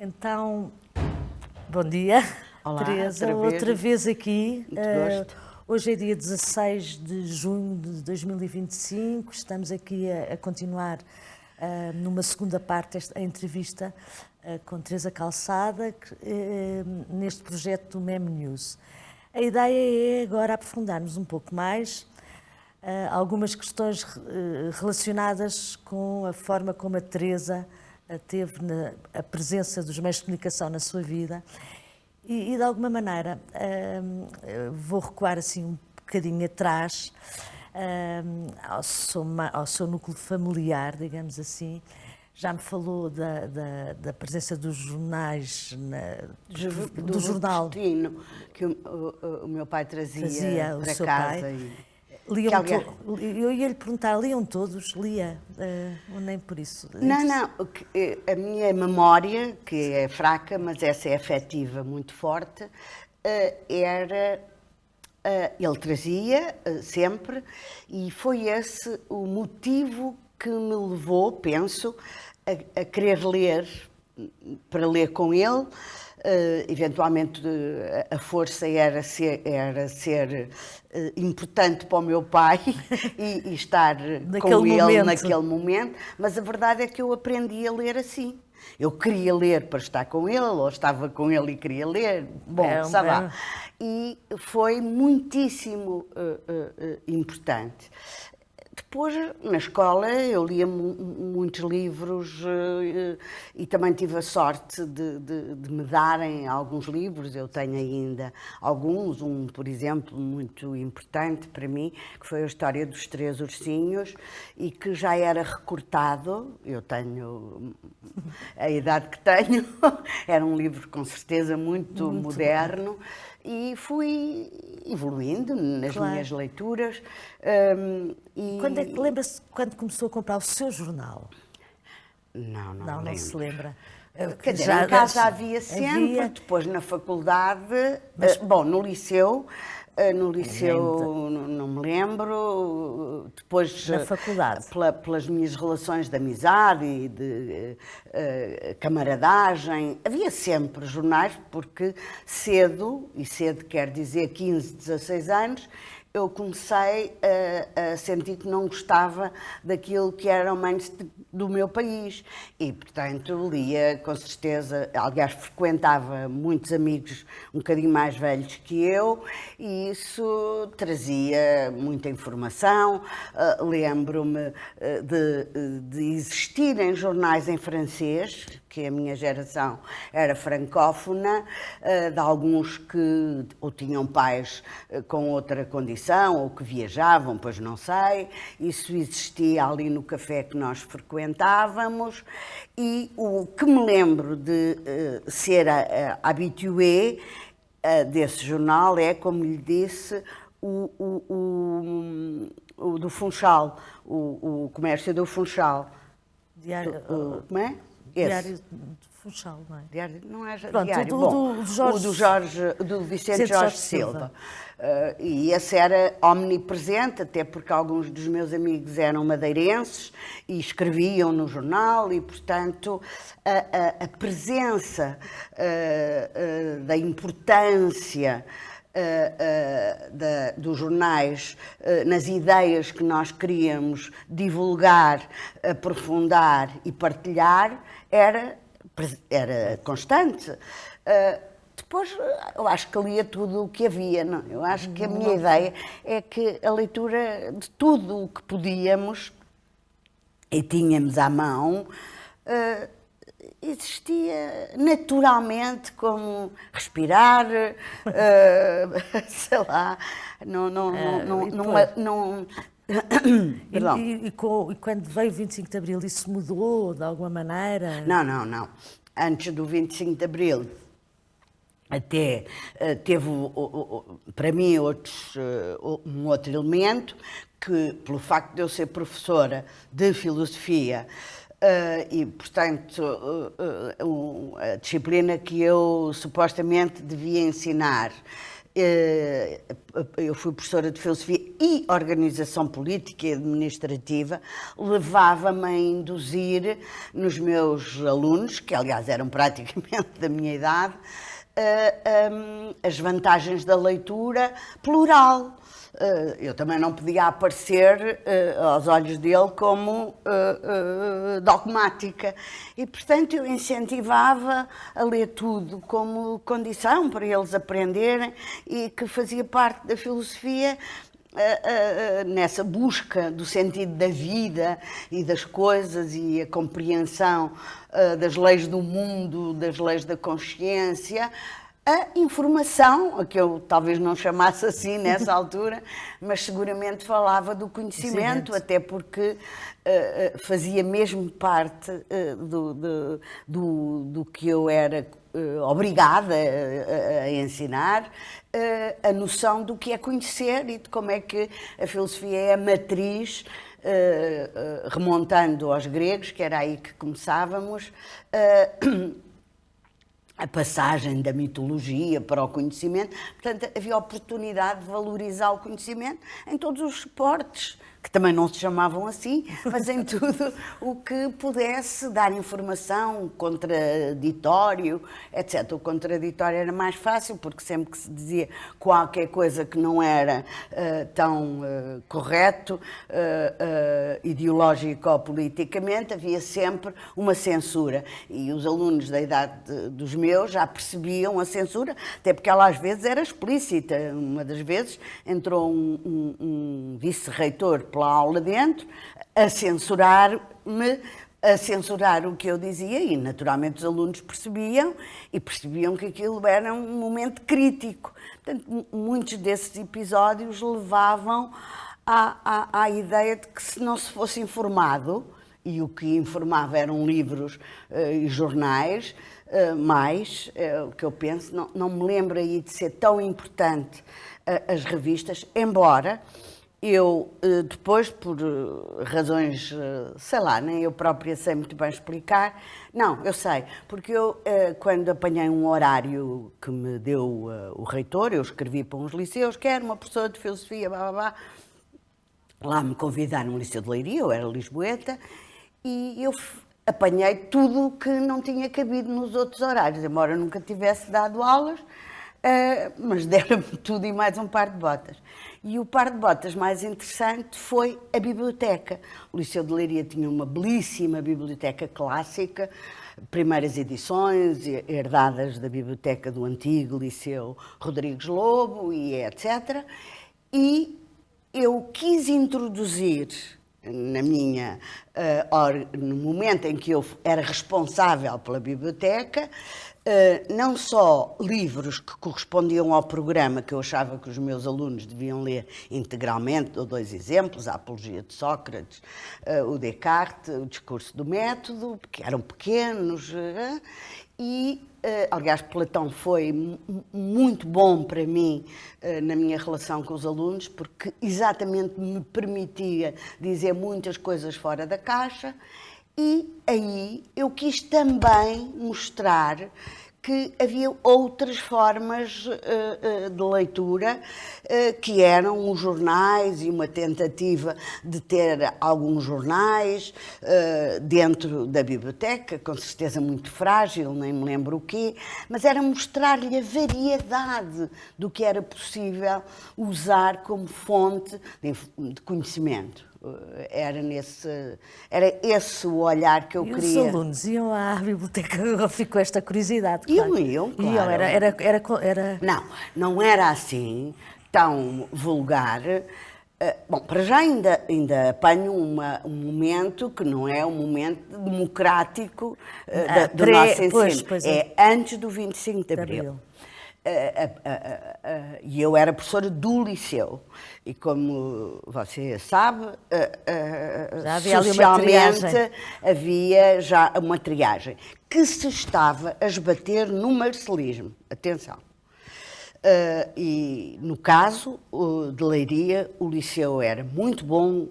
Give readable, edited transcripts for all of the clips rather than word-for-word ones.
Então, bom dia, Olá, Teresa, outra vez aqui. Muito gosto. Hoje é dia 16 de junho de 2025, estamos aqui a continuar numa segunda parte a entrevista com Teresa Calçada, neste projeto do Mem News. A ideia é agora aprofundarmos um pouco mais algumas questões relacionadas com a forma como a Teresa teve a presença dos meios de comunicação na sua vida e de alguma maneira vou recuar assim um bocadinho atrás ao seu núcleo familiar, digamos assim. Já me falou da presença dos jornais, do jornal Destino, que o meu pai trazia o para seu casa. pai. Eu ia lhe perguntar, liam todos? Lia? Ou nem por isso? Não, a minha memória, que é fraca, mas essa é afetiva, muito forte, era... ele trazia sempre, e foi esse o motivo que me levou, penso, a querer ler, para ler com ele. Eventualmente a força era ser importante para o meu pai e estar com ele naquele momento, mas a verdade é que eu aprendi a ler assim. Eu queria ler para estar com ele, ou estava com ele e queria ler, bom, sabe? E foi muitíssimo importante. Depois, na escola, eu lia muitos livros e também tive a sorte de me darem alguns livros. Eu tenho ainda alguns, por exemplo, muito importante para mim, que foi a história dos Três Ursinhos e que já era recortado. Eu tenho a idade que tenho, era um livro com certeza muito moderno. E fui evoluindo nas minhas leituras. Quando é que lembra-se quando começou a comprar o seu jornal? Não lembro. Não se lembra. Quer dizer, em casa havia sempre, depois na faculdade, no liceu, não me lembro, depois na faculdade. Pelas minhas relações de amizade e de camaradagem, havia sempre jornais, porque cedo quer dizer 15, 16 anos, eu comecei a sentir que não gostava daquilo que era o mainstream do meu país e, portanto, lia com certeza, aliás, frequentava muitos amigos um bocadinho mais velhos que eu e isso trazia muita informação. Lembro-me de existirem jornais em francês, que a minha geração era francófona, de alguns que ou tinham pais com outra condição, ou que viajavam, pois não sei. Isso existia ali no café que nós frequentávamos. E o que me lembro de ser habitué desse jornal é, como lhe disse, o do Funchal, o comércio do Funchal. Como é? Diário de Funchal, não é? Diário, não é Pronto, diário. Do Vicente Jorge Silva. E esse era omnipresente, até porque alguns dos meus amigos eram madeirenses e escreviam no jornal e, portanto, a presença da importância dos jornais nas ideias que nós queríamos divulgar, aprofundar e partilhar era constante. Depois, eu acho que lia tudo o que havia. Não? Eu acho que a minha ideia é que a leitura de tudo o que podíamos e tínhamos à mão existia naturalmente, como respirar, sei lá, E quando veio o 25 de Abril, isso mudou de alguma maneira? Não. Antes do 25 de Abril, até teve, para mim, um outro elemento, que, pelo facto de eu ser professora de filosofia, e, portanto, a disciplina que eu supostamente devia ensinar eu fui professora de filosofia e organização política e administrativa, levava-me a induzir nos meus alunos, que aliás eram praticamente da minha idade, as vantagens da leitura plural. Eu também não podia aparecer aos olhos dele como dogmática. E, portanto, eu incentivava a ler tudo como condição para eles aprenderem e que fazia parte da filosofia nessa busca do sentido da vida e das coisas e a compreensão das leis do mundo, das leis da consciência, a informação, a que eu talvez não chamasse assim nessa altura, mas seguramente falava do conhecimento, até porque fazia mesmo parte do que eu era obrigada a ensinar, a noção do que é conhecer e de como é que a filosofia é a matriz, remontando aos gregos, que era aí que começávamos, a passagem da mitologia para o conhecimento. Portanto, havia oportunidade de valorizar o conhecimento em todos os suportes, que também não se chamavam assim, mas em tudo o que pudesse dar informação, contraditório, etc. O contraditório era mais fácil, porque sempre que se dizia qualquer coisa que não era tão correto, ideológico ou politicamente, havia sempre uma censura. E os alunos da idade dos meus já percebiam a censura, até porque ela às vezes era explícita. Uma das vezes entrou um vice-reitor pela aula dentro, a censurar-me, a censurar o que eu dizia, e naturalmente os alunos percebiam, e percebiam que aquilo era um momento crítico. Portanto, muitos desses episódios levavam à ideia de que se não se fosse informado, e o que informava eram livros e jornais, mais, o que eu penso, não me lembro aí de ser tão importante as revistas, embora eu depois, por razões, sei lá, nem eu própria sei muito bem explicar, não, eu sei, porque eu, quando apanhei um horário que me deu o reitor, eu escrevi para uns liceus, quero uma professora de filosofia, blá, blá, blá. Lá me convidaram no Liceu de Leiria, eu era lisboeta, e eu apanhei tudo o que não tinha cabido nos outros horários, embora eu nunca tivesse dado aulas, mas deram-me tudo e mais um par de botas. E o par de botas mais interessante foi a biblioteca. O Liceu de Leiria tinha uma belíssima biblioteca clássica, primeiras edições herdadas da biblioteca do antigo Liceu Rodrigues Lobo e etc. E eu quis introduzir no momento em que eu era responsável pela biblioteca, não só livros que correspondiam ao programa que eu achava que os meus alunos deviam ler integralmente, dou dois exemplos, a Apologia de Sócrates, o Descartes, o Discurso do Método, que eram pequenos, e, aliás, Platão foi muito bom para mim na minha relação com os alunos, porque exatamente me permitia dizer muitas coisas fora da caixa, e aí eu quis também mostrar que havia outras formas de leitura, que eram os jornais e uma tentativa de ter alguns jornais dentro da biblioteca, com certeza muito frágil, nem me lembro o quê, mas era mostrar-lhe a variedade do que era possível usar como fonte de conhecimento. Era esse o olhar que eu queria. E os alunos iam à biblioteca, ficou esta curiosidade. Claro. Iam, claro. Era... Não era assim, tão vulgar. Bom, para já ainda apanho um momento que não é um momento democrático do nosso ensino. Pois é antes do 25 de Abril. E eu era professora do liceu, e como você sabe, já havia socialmente havia já uma triagem que se estava a esbater no marcelismo. Atenção. E no caso de Leiria, o liceu era muito bom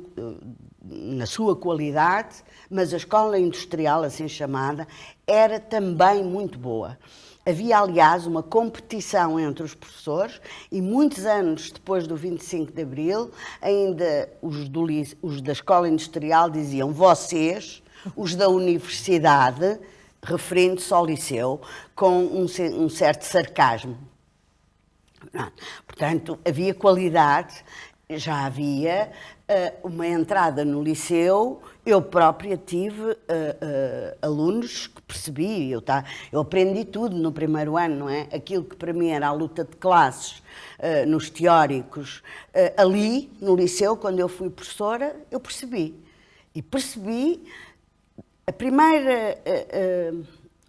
na sua qualidade, mas a escola industrial, assim chamada, era também muito boa. Havia, aliás, uma competição entre os professores e muitos anos depois do 25 de Abril, ainda os da escola industrial diziam vocês, os da universidade, referindo-se ao liceu, com um certo sarcasmo. Portanto, havia qualidade, já havia uma entrada no liceu. Eu própria tive alunos que percebi, eu aprendi tudo no primeiro ano, não é? Aquilo que para mim era a luta de classes nos teóricos, ali no liceu, quando eu fui professora, eu percebi. E percebi,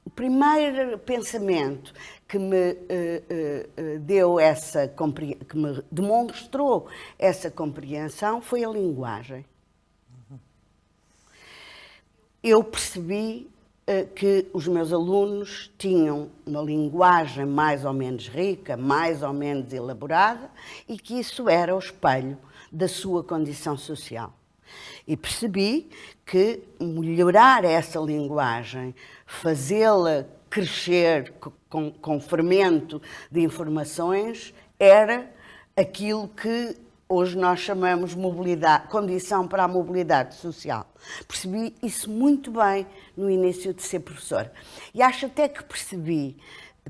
o primeiro pensamento que me deu que me demonstrou essa compreensão foi a linguagem. Eu percebi que os meus alunos tinham uma linguagem mais ou menos rica, mais ou menos elaborada, e que isso era o espelho da sua condição social. E percebi que melhorar essa linguagem, fazê-la crescer com fermento de informações, era aquilo que hoje nós chamamos mobilidade, condição para a mobilidade social. Percebi isso muito bem no início de ser professora. E acho até que percebi,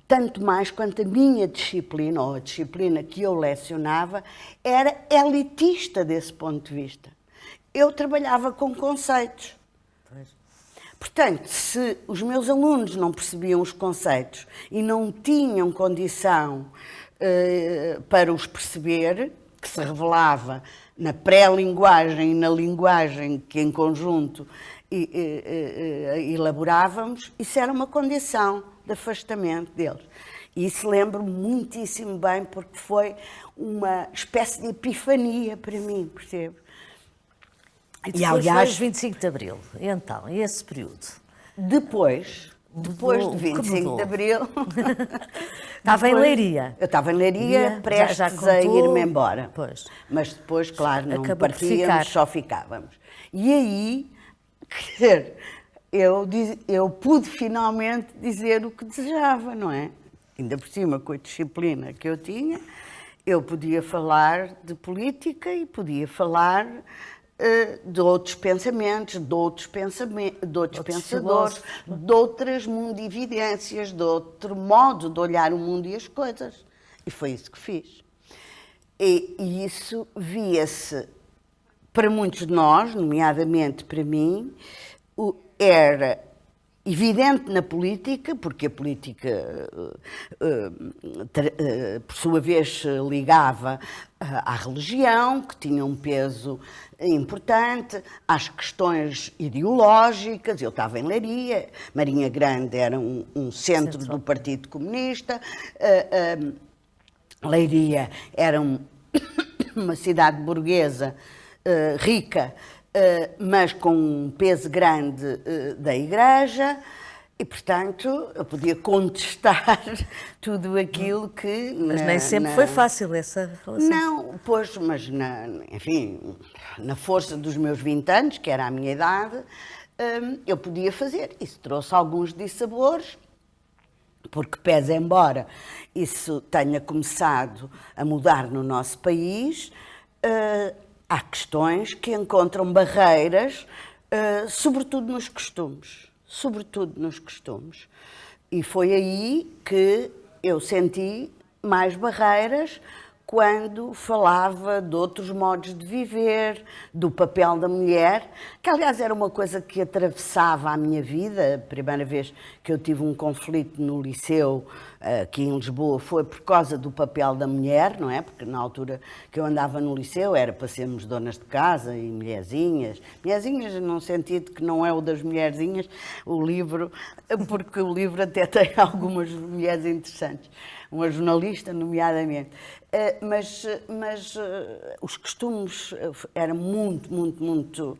tanto mais quanto a minha disciplina, ou a disciplina que eu lecionava, era elitista desse ponto de vista. Eu trabalhava com conceitos. Portanto, se os meus alunos não percebiam os conceitos e não tinham condição para os perceber, que se revelava na pré-linguagem e na linguagem que em conjunto elaborávamos, isso era uma condição de afastamento deles. E isso lembro-me muitíssimo bem, porque foi uma espécie de epifania para mim, percebe? E aliás, foi 25 de Abril, e então, esse período? Depois do 25 de Abril... Estava em Leiria. Eu estava em Leiria, prestes a ir-me embora. Pois. Mas depois, claro, não Acabou partíamos, só ficávamos. E aí, quer dizer, eu pude finalmente dizer o que desejava, não é? Ainda por cima, com a disciplina que eu tinha, eu podia falar de política e podia falar de outros pensamentos, de outros pensadores, de outras mundividências, de outro modo de olhar o mundo e as coisas. E foi isso que fiz. E isso via-se para muitos de nós, nomeadamente para mim, era evidente na política, porque a política, por sua vez, ligava à religião, que tinha um peso importante, às questões ideológicas. Eu estava em Leiria, Marinha Grande era um centro do Partido Comunista, Leiria era uma cidade burguesa rica, mas com um peso grande da Igreja, e, portanto, eu podia contestar tudo aquilo que... Mas nem sempre foi fácil essa relação. Não, pois, mas, enfim, na força dos meus 20 anos, que era a minha idade, eu podia fazer. Isso trouxe alguns dissabores, porque, pese embora isso tenha começado a mudar no nosso país, há questões que encontram barreiras, sobretudo nos costumes. Sobretudo nos costumes. E foi aí que eu senti mais barreiras quando falava de outros modos de viver, do papel da mulher, que aliás era uma coisa que atravessava a minha vida. A primeira vez que eu tive um conflito no liceu, aqui em Lisboa, foi por causa do papel da mulher, não é? Porque na altura que eu andava no liceu era para sermos donas de casa e mulherzinhas. Mulherzinhas num sentido que não é o das mulherzinhas, o livro, porque o livro até tem algumas mulheres interessantes. Uma jornalista, nomeadamente. Mas os costumes eram muito...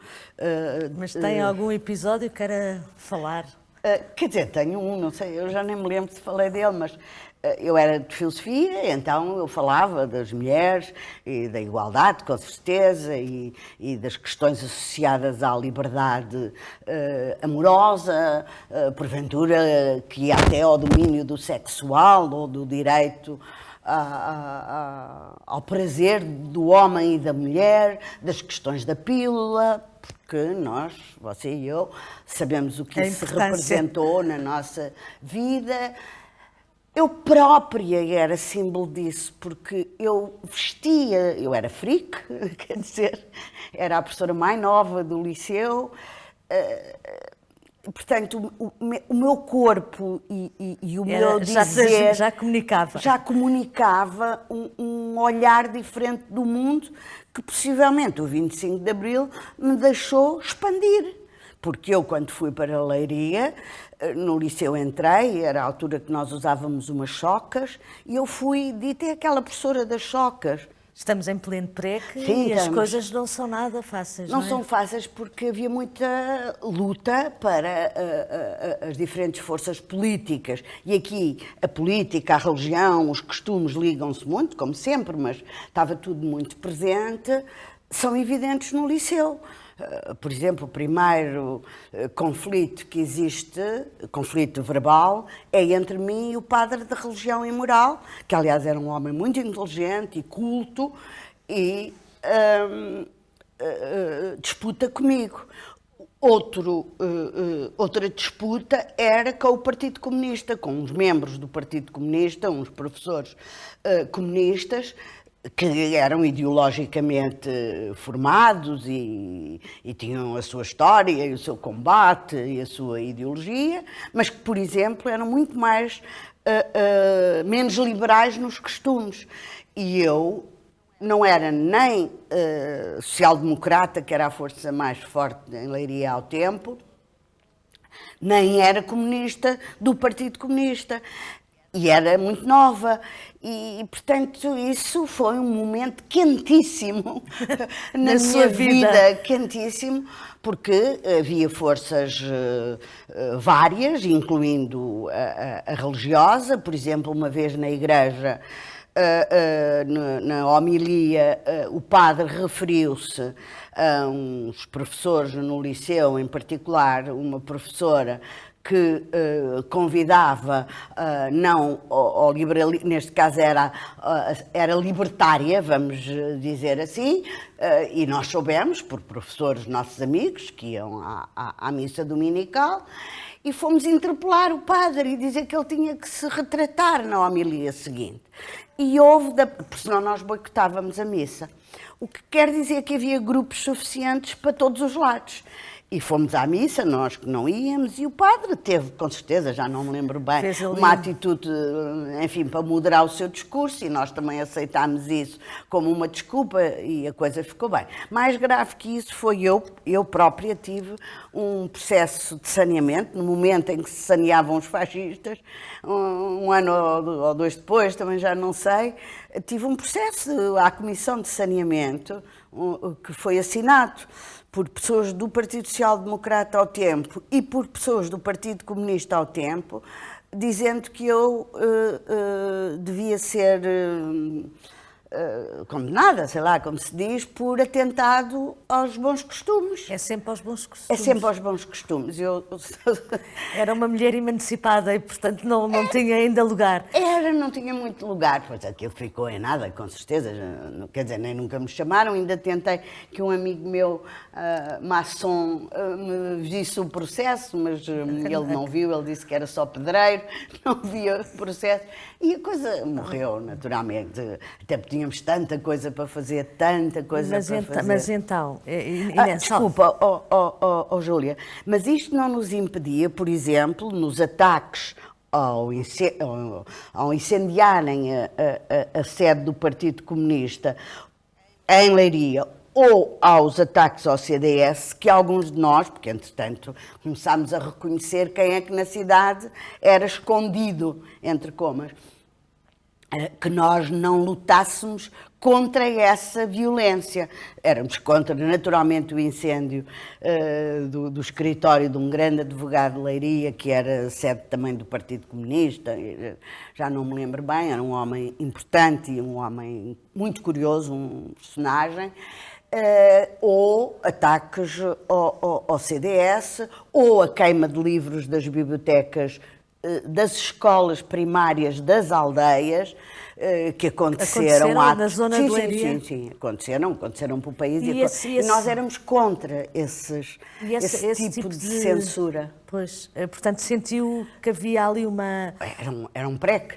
Mas tem algum episódio que queira falar? Quer dizer, tenho um, não sei, eu já nem me lembro se falei dele, mas eu era de filosofia, então eu falava das mulheres e da igualdade, com certeza, e das questões associadas à liberdade amorosa, porventura que ia até ao domínio do sexual ou do direito ao prazer do homem e da mulher, das questões da pílula, porque nós, você e eu, sabemos o que isso representou na nossa vida. Eu própria era símbolo disso, porque eu vestia, eu era freak, quer dizer, era a professora mais nova do liceu, portanto, o meu corpo e o meu dizer já comunicava. Já comunicava um olhar diferente do mundo que possivelmente o 25 de Abril me deixou expandir. Porque eu, quando fui para a Leiria, no liceu entrei, era a altura que nós usávamos umas chocas, e eu fui dita aquela professora das chocas. Estamos em pleno PREC Sim, e as coisas não são nada fáceis, não é? Não são fáceis porque havia muita luta para as diferentes forças políticas. E aqui a política, a religião, os costumes ligam-se muito, como sempre, mas estava tudo muito presente, são evidentes no liceu. Por exemplo, o primeiro conflito que existe, conflito verbal, é entre mim e o padre de religião e moral, que aliás era um homem muito inteligente e culto, e disputa comigo. Outra disputa era com o Partido Comunista, com os membros do Partido Comunista, uns professores comunistas, que eram ideologicamente formados e tinham a sua história e o seu combate e a sua ideologia, mas que, por exemplo, eram muito mais menos liberais nos costumes. E eu não era nem social-democrata, que era a força mais forte em Leiria ao tempo, nem era comunista do Partido Comunista. E era muito nova e, portanto, isso foi um momento quentíssimo na minha vida, quentíssimo, porque havia forças várias, incluindo a religiosa. Por exemplo, uma vez na igreja, na homilia, o padre referiu-se a uns professores no liceu, em particular uma professora que convidava não ao liberalismo, neste caso era libertária, vamos dizer assim, e nós soubemos, por professores nossos amigos, que iam à missa dominical, e fomos interpelar o padre e dizer que ele tinha que se retratar na homilia seguinte. E porque senão nós boicotávamos a missa. O que quer dizer que havia grupos suficientes para todos os lados. E fomos à missa, nós que não íamos, e o padre teve, com certeza, já não me lembro bem, uma atitude, enfim, para moderar o seu discurso, e nós também aceitámos isso como uma desculpa, e a coisa ficou bem. Mais grave que isso foi eu própria tive um processo de saneamento, no momento em que se saneavam os fascistas, um ano ou dois depois, também já não sei, tive um processo à Comissão de Saneamento, que foi assinado por pessoas do Partido Social Democrata ao tempo e por pessoas do Partido Comunista ao tempo, dizendo que eu devia ser condenada, sei lá como se diz, por atentado aos bons costumes. É sempre aos bons costumes. É sempre aos bons costumes. Era uma mulher emancipada e, portanto, não tinha ainda lugar. Não tinha muito lugar, pois aquilo ficou em nada, com certeza, quer dizer, nem nunca me chamaram, ainda tentei que um amigo meu, maçom, me visse o processo, mas ele não viu, ele disse que era só pedreiro, não via o processo, e a coisa morreu, naturalmente, até porque tínhamos tanta coisa para fazer, tanta coisa para fazer. Mas então... Desculpa, Júlia, mas isto não nos impedia, por exemplo, nos ataques ao incendiarem a sede do Partido Comunista em Leiria, ou aos ataques ao CDS, que alguns de nós, porque entretanto começámos a reconhecer quem é que na cidade era escondido, entre comas, que nós não lutássemos contra essa violência. Éramos contra, naturalmente, o incêndio do escritório de um grande advogado de Leiria, que era sede também do Partido Comunista, já não me lembro bem, era um homem importante e um homem muito curioso, um personagem, ou ataques ao CDS, ou a queima de livros das bibliotecas das escolas primárias das aldeias, que aconteceram na zona de Leiria? Sim, aconteceram pelo país E nós éramos contra esse tipo de censura. Pois, portanto sentiu que havia ali uma... Era um PREC,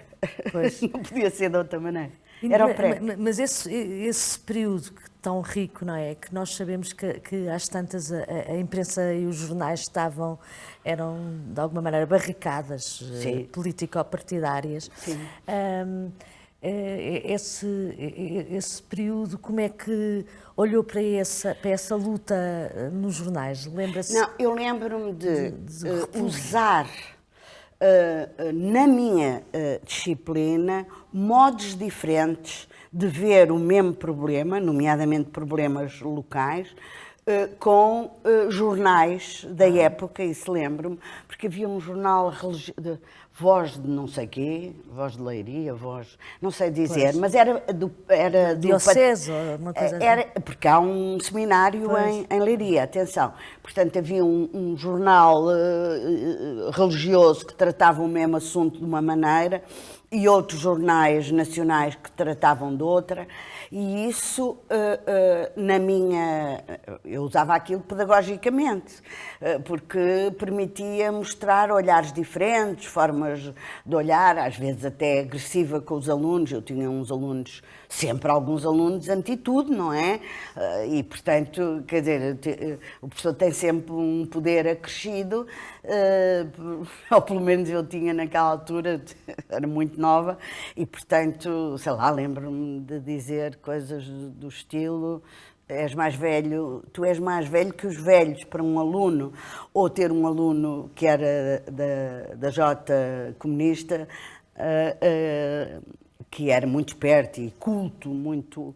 não podia ser de outra maneira. Era o PREC. Mas esse período tão rico, não é? Que nós sabemos que às tantas a imprensa e os jornais eram de alguma maneira barricadas político-partidárias. Esse período, como é que olhou para essa luta nos jornais? Lembra-se? Não, eu lembro-me de usar na minha disciplina modos diferentes de ver o mesmo problema, nomeadamente problemas locais, com jornais da época, isso lembro-me, porque havia um jornal de Voz de não sei quê, Voz de Leiria, Voz, não sei dizer, mas era do Diocese, uma coisa assim. Porque há um seminário em Leiria, atenção. Portanto, havia um jornal religioso que tratava o mesmo assunto de uma maneira e outros jornais nacionais que tratavam de outra, e isso, eu usava aquilo pedagogicamente, porque permitia mostrar olhares diferentes, formas de olhar, às vezes até agressiva com os alunos. Eu tinha sempre alguns alunos anti-tudo, não é? E, portanto, quer dizer, o professor tem sempre um poder acrescido, ou pelo menos eu tinha naquela altura, era muito nova, e, portanto, sei lá, lembro-me de dizer coisas do estilo: tu és mais velho que os velhos, para um aluno, ou ter um aluno que era da Jota comunista, que era muito esperto e culto, muito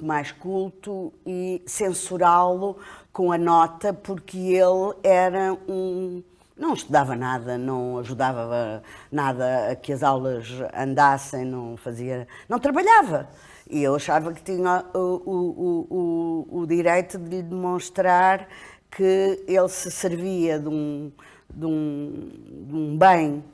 mais culto, e censurá-lo com a nota, porque ele era não estudava nada, não ajudava nada a que as aulas andassem, não trabalhava. E eu achava que tinha o direito de lhe demonstrar que ele se servia de um bem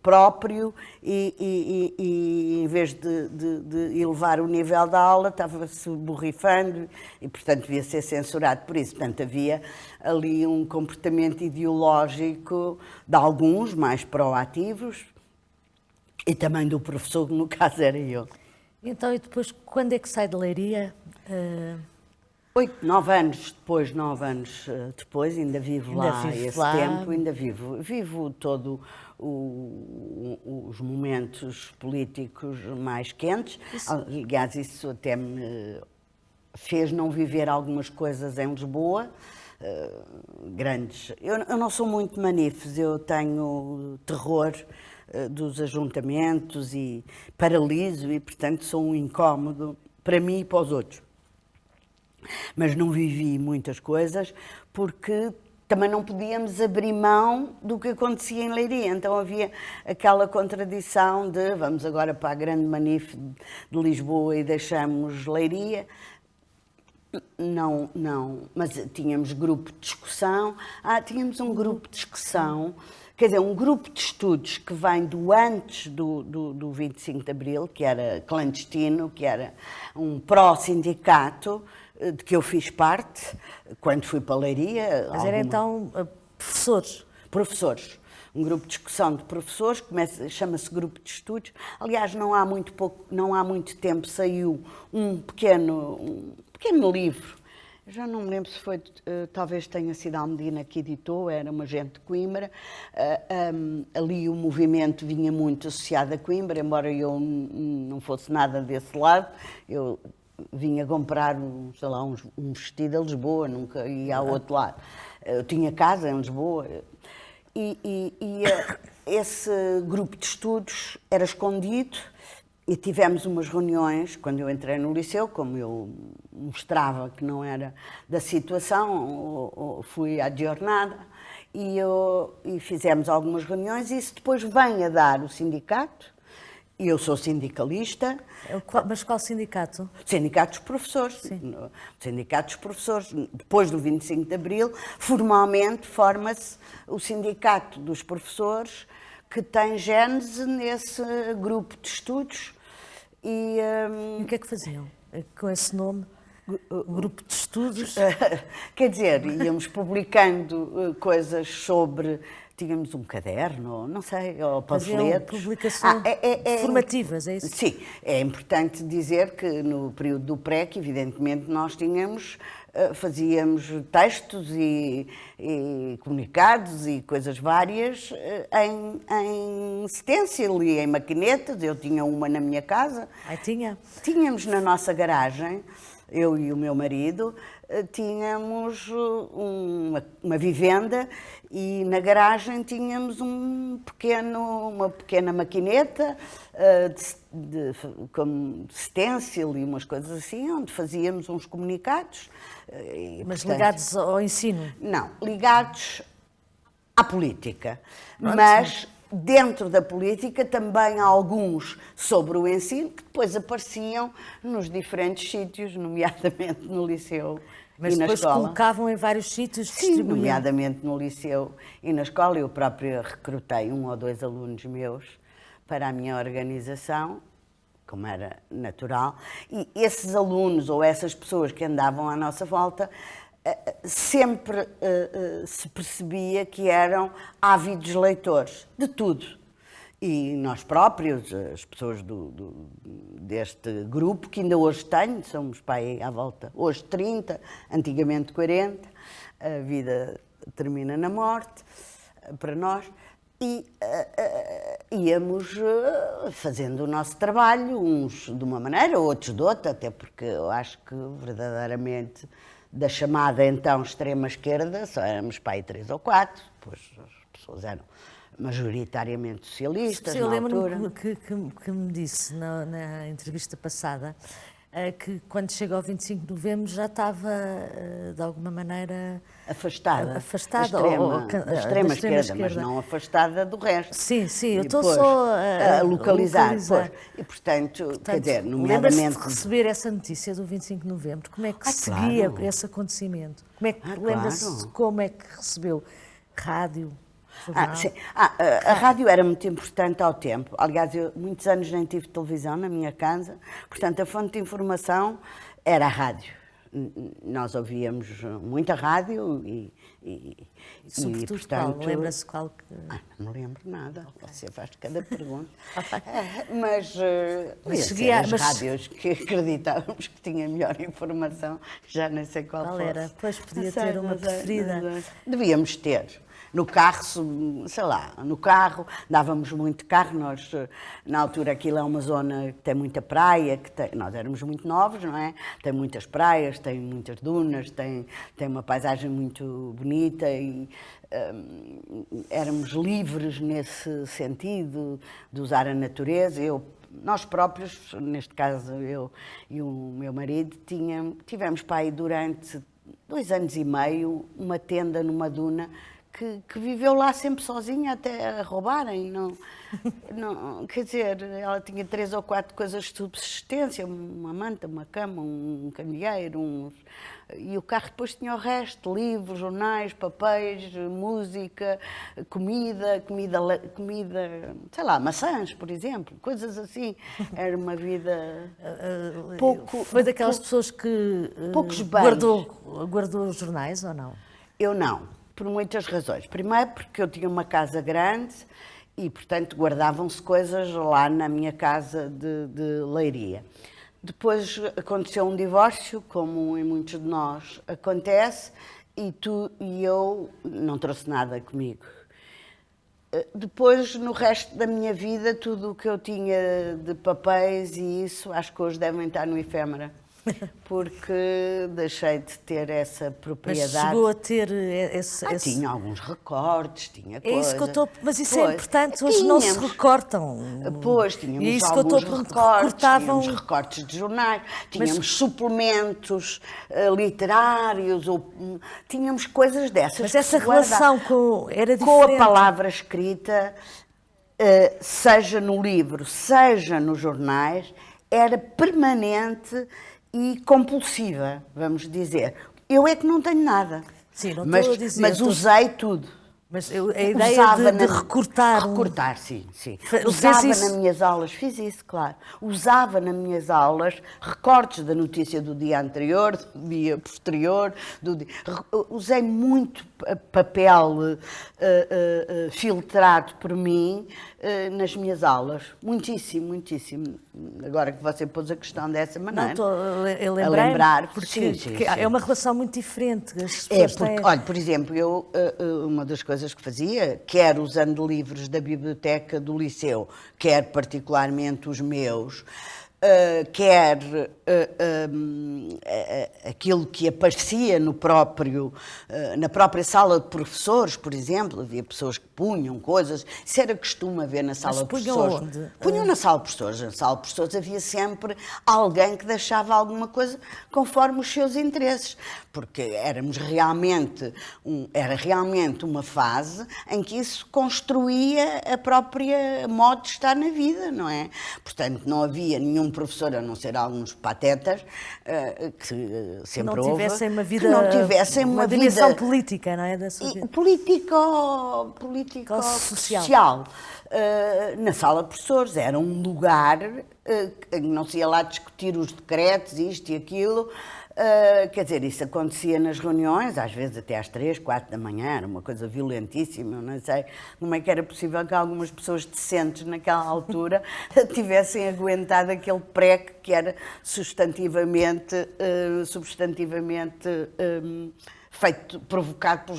próprio e em vez de elevar o nível da aula, estava-se borrifando e, portanto, devia ser censurado por isso. Portanto, havia ali um comportamento ideológico de alguns mais proativos e também do professor, que no caso era eu. Então, e depois, quando é que sai de Leiria? 9 anos depois, ainda vivo lá esse tempo, ainda vivo todo os momentos políticos mais quentes. Aliás, isso até me fez não viver algumas coisas em Lisboa, grandes. Eu não sou muito manifes, eu tenho terror dos ajuntamentos e paraliso e, portanto, sou um incómodo para mim e para os outros. Mas não vivi muitas coisas porque também não podíamos abrir mão do que acontecia em Leiria. Então havia aquela contradição de vamos agora para a grande manife de Lisboa e deixamos Leiria. Não, mas tínhamos grupo de discussão. Tínhamos um grupo de discussão, quer dizer, um grupo de estudos que vem do antes do 25 de Abril, que era clandestino, que era um pró-sindicato, de que eu fiz parte, quando fui para a Leiria. Mas era então professores? Professores. Um grupo de discussão de professores, chama-se Grupo de Estudos. Aliás, não há muito tempo saiu um pequeno livro. Eu já não me lembro se foi, talvez tenha sido a Almedina que editou, era uma gente de Coimbra. Ali o movimento vinha muito associado a Coimbra, embora eu não fosse nada desse lado. Eu vinha comprar um vestido a Lisboa, nunca ia ao outro lado. Eu tinha casa em Lisboa. E esse grupo de estudos era escondido E tivemos umas reuniões, quando eu entrei no liceu, como eu mostrava que não era da situação, fui à jornada e fizemos algumas reuniões e isso depois vem a dar o sindicato. Eu sou sindicalista. Mas qual sindicato? Sindicato dos professores. Sim. Sindicato dos professores. Depois do 25 de Abril, formalmente forma-se o Sindicato dos Professores, que tem gênese nesse grupo de estudos. E o que é que faziam com esse nome? Grupo de estudos? Quer dizer, íamos publicando coisas sobre... Tínhamos um caderno, não sei, ou panfletos. Publicações formativas, é isso? Sim, é importante dizer que no período do PREC, evidentemente, nós fazíamos textos e comunicados e coisas várias em stencil e em maquinetas. Eu tinha uma na minha casa. Tinha? Tínhamos na nossa garagem, eu e o meu marido, tínhamos uma vivenda e na garagem tínhamos uma pequena maquineta com stencil e umas coisas assim, onde fazíamos uns comunicados. Mas portanto, ligados ao ensino? Não, ligados à política. Pronto, mas dentro da política também há alguns sobre o ensino que depois apareciam nos diferentes sítios, nomeadamente no liceu. Mas depois colocavam em vários sítios, distribuíam? Sim, nomeadamente no liceu e na escola. Eu própria recrutei 1 ou 2 alunos meus para a minha organização, como era natural, e esses alunos ou essas pessoas que andavam à nossa volta sempre se percebia que eram ávidos leitores de tudo. E nós próprios, as pessoas deste grupo, que ainda hoje tenho, somos pai à volta, hoje 30, antigamente 40, a vida termina na morte, para nós, e íamos fazendo o nosso trabalho, uns de uma maneira, outros de outra, até porque eu acho que verdadeiramente da chamada então extrema-esquerda só éramos pai 3 ou 4, depois as pessoas eram majoritariamente socialistas. Eu lembro-me que me disse na entrevista passada que quando chega ao 25 de novembro já estava, de alguma maneira... Afastada da extrema esquerda, mas não afastada do resto. Sim, eu estou só a localizar. E, portanto, quer dizer, nomeadamente... Lembra-se de receber essa notícia do 25 de novembro? Como é que seguia esse acontecimento? Lembra-se como é que recebeu? Rádio? Sim. A rádio era muito importante ao tempo. Aliás, eu muitos anos nem tive televisão na minha casa, portanto a fonte de informação era a rádio. Nós ouvíamos muita rádio e sobretudo portanto... qual? Lembra-se qual que... não me lembro nada, você faz cada pergunta. Mas as rádios que acreditávamos que tinha melhor informação, já nem sei qual fosse. Era? Pois podia ter uma preferida. Devíamos ter. No carro, sei lá, no carro, dávamos muito carro, nós, na altura aquilo é uma zona que tem muita praia, nós éramos muito novos, não é? Tem muitas praias, tem muitas dunas, tem uma paisagem muito bonita e éramos livres nesse sentido de usar a natureza. Nós próprios, neste caso eu e o meu marido, tivemos para aí durante 2 anos e meio uma tenda numa duna que viveu lá sempre sozinha até a roubarem. Não, quer dizer, ela tinha 3 ou 4 coisas de subsistência, uma manta, uma cama, um candeeiro, e o carro depois tinha o resto, livros, jornais, papéis, música, comida, sei lá, maçãs, por exemplo, coisas assim. Era uma vida pouco... Foi daquelas pessoas que poucos guardou os jornais ou não? Eu não. Por muitas razões. Primeiro porque eu tinha uma casa grande e, portanto, guardavam-se coisas lá na minha casa de Leiria. Depois aconteceu um divórcio, como em muitos de nós acontece, e eu não trouxe nada comigo. Depois, no resto da minha vida, tudo o que eu tinha de papéis e isso, acho que hoje devem estar no efêmera. porque deixei de ter essa propriedade. Mas chegou a ter esse... Tinha alguns recortes, tinha É coisas. isso que eu estou... Mas isso é Pois, importante, hoje não se recortam. Pois, tínhamos E é isso que eu alguns estou a recortes, recortavam... tínhamos recortes de jornais, tínhamos suplementos literários, tínhamos coisas dessas. Mas essa relação era diferente. Com a palavra escrita, seja no livro, seja nos jornais, era permanente e compulsiva, vamos dizer. Eu é que não tenho nada. Sim, não mas, estou a dizer, mas usei tudo. Mas a ideia de recortar... Recortar, sim. Fez Usava isso? nas minhas aulas, fiz isso, claro. Usava nas minhas aulas recortes da notícia do dia anterior, do dia posterior. Usei muito papel filtrado por mim nas minhas aulas. Muitíssimo, muitíssimo. Agora que você pôs a questão dessa maneira. Não, estou a lembrar porque sim. é uma relação muito diferente. Olha, por exemplo, eu, uma das coisas que fazia, quer usando livros da biblioteca do liceu, quer particularmente os meus, quer aquilo que aparecia na própria sala de professores, por exemplo, havia pessoas que punham coisas, isso era costume haver na sala de professores. Onde? Punham na sala de professores. Na sala de professores havia sempre alguém que deixava alguma coisa conforme os seus interesses, porque era realmente uma fase em que isso construía a própria modo de estar na vida, não é? Portanto, não havia nenhum professor, a não ser alguns patetas, que sempre não tivessem houve, uma vida, que não tivessem uma vida dimensão política, não é? Da sua vida. Político-social. Na sala de professores era um lugar em que não se ia lá discutir os decretos, isto e aquilo. Quer dizer, isso acontecia nas reuniões, às vezes até às 3, 4 da manhã, era uma coisa violentíssima. Eu não sei como é que era possível que algumas pessoas decentes naquela altura tivessem aguentado aquele preco que era substantivamente feito, provocado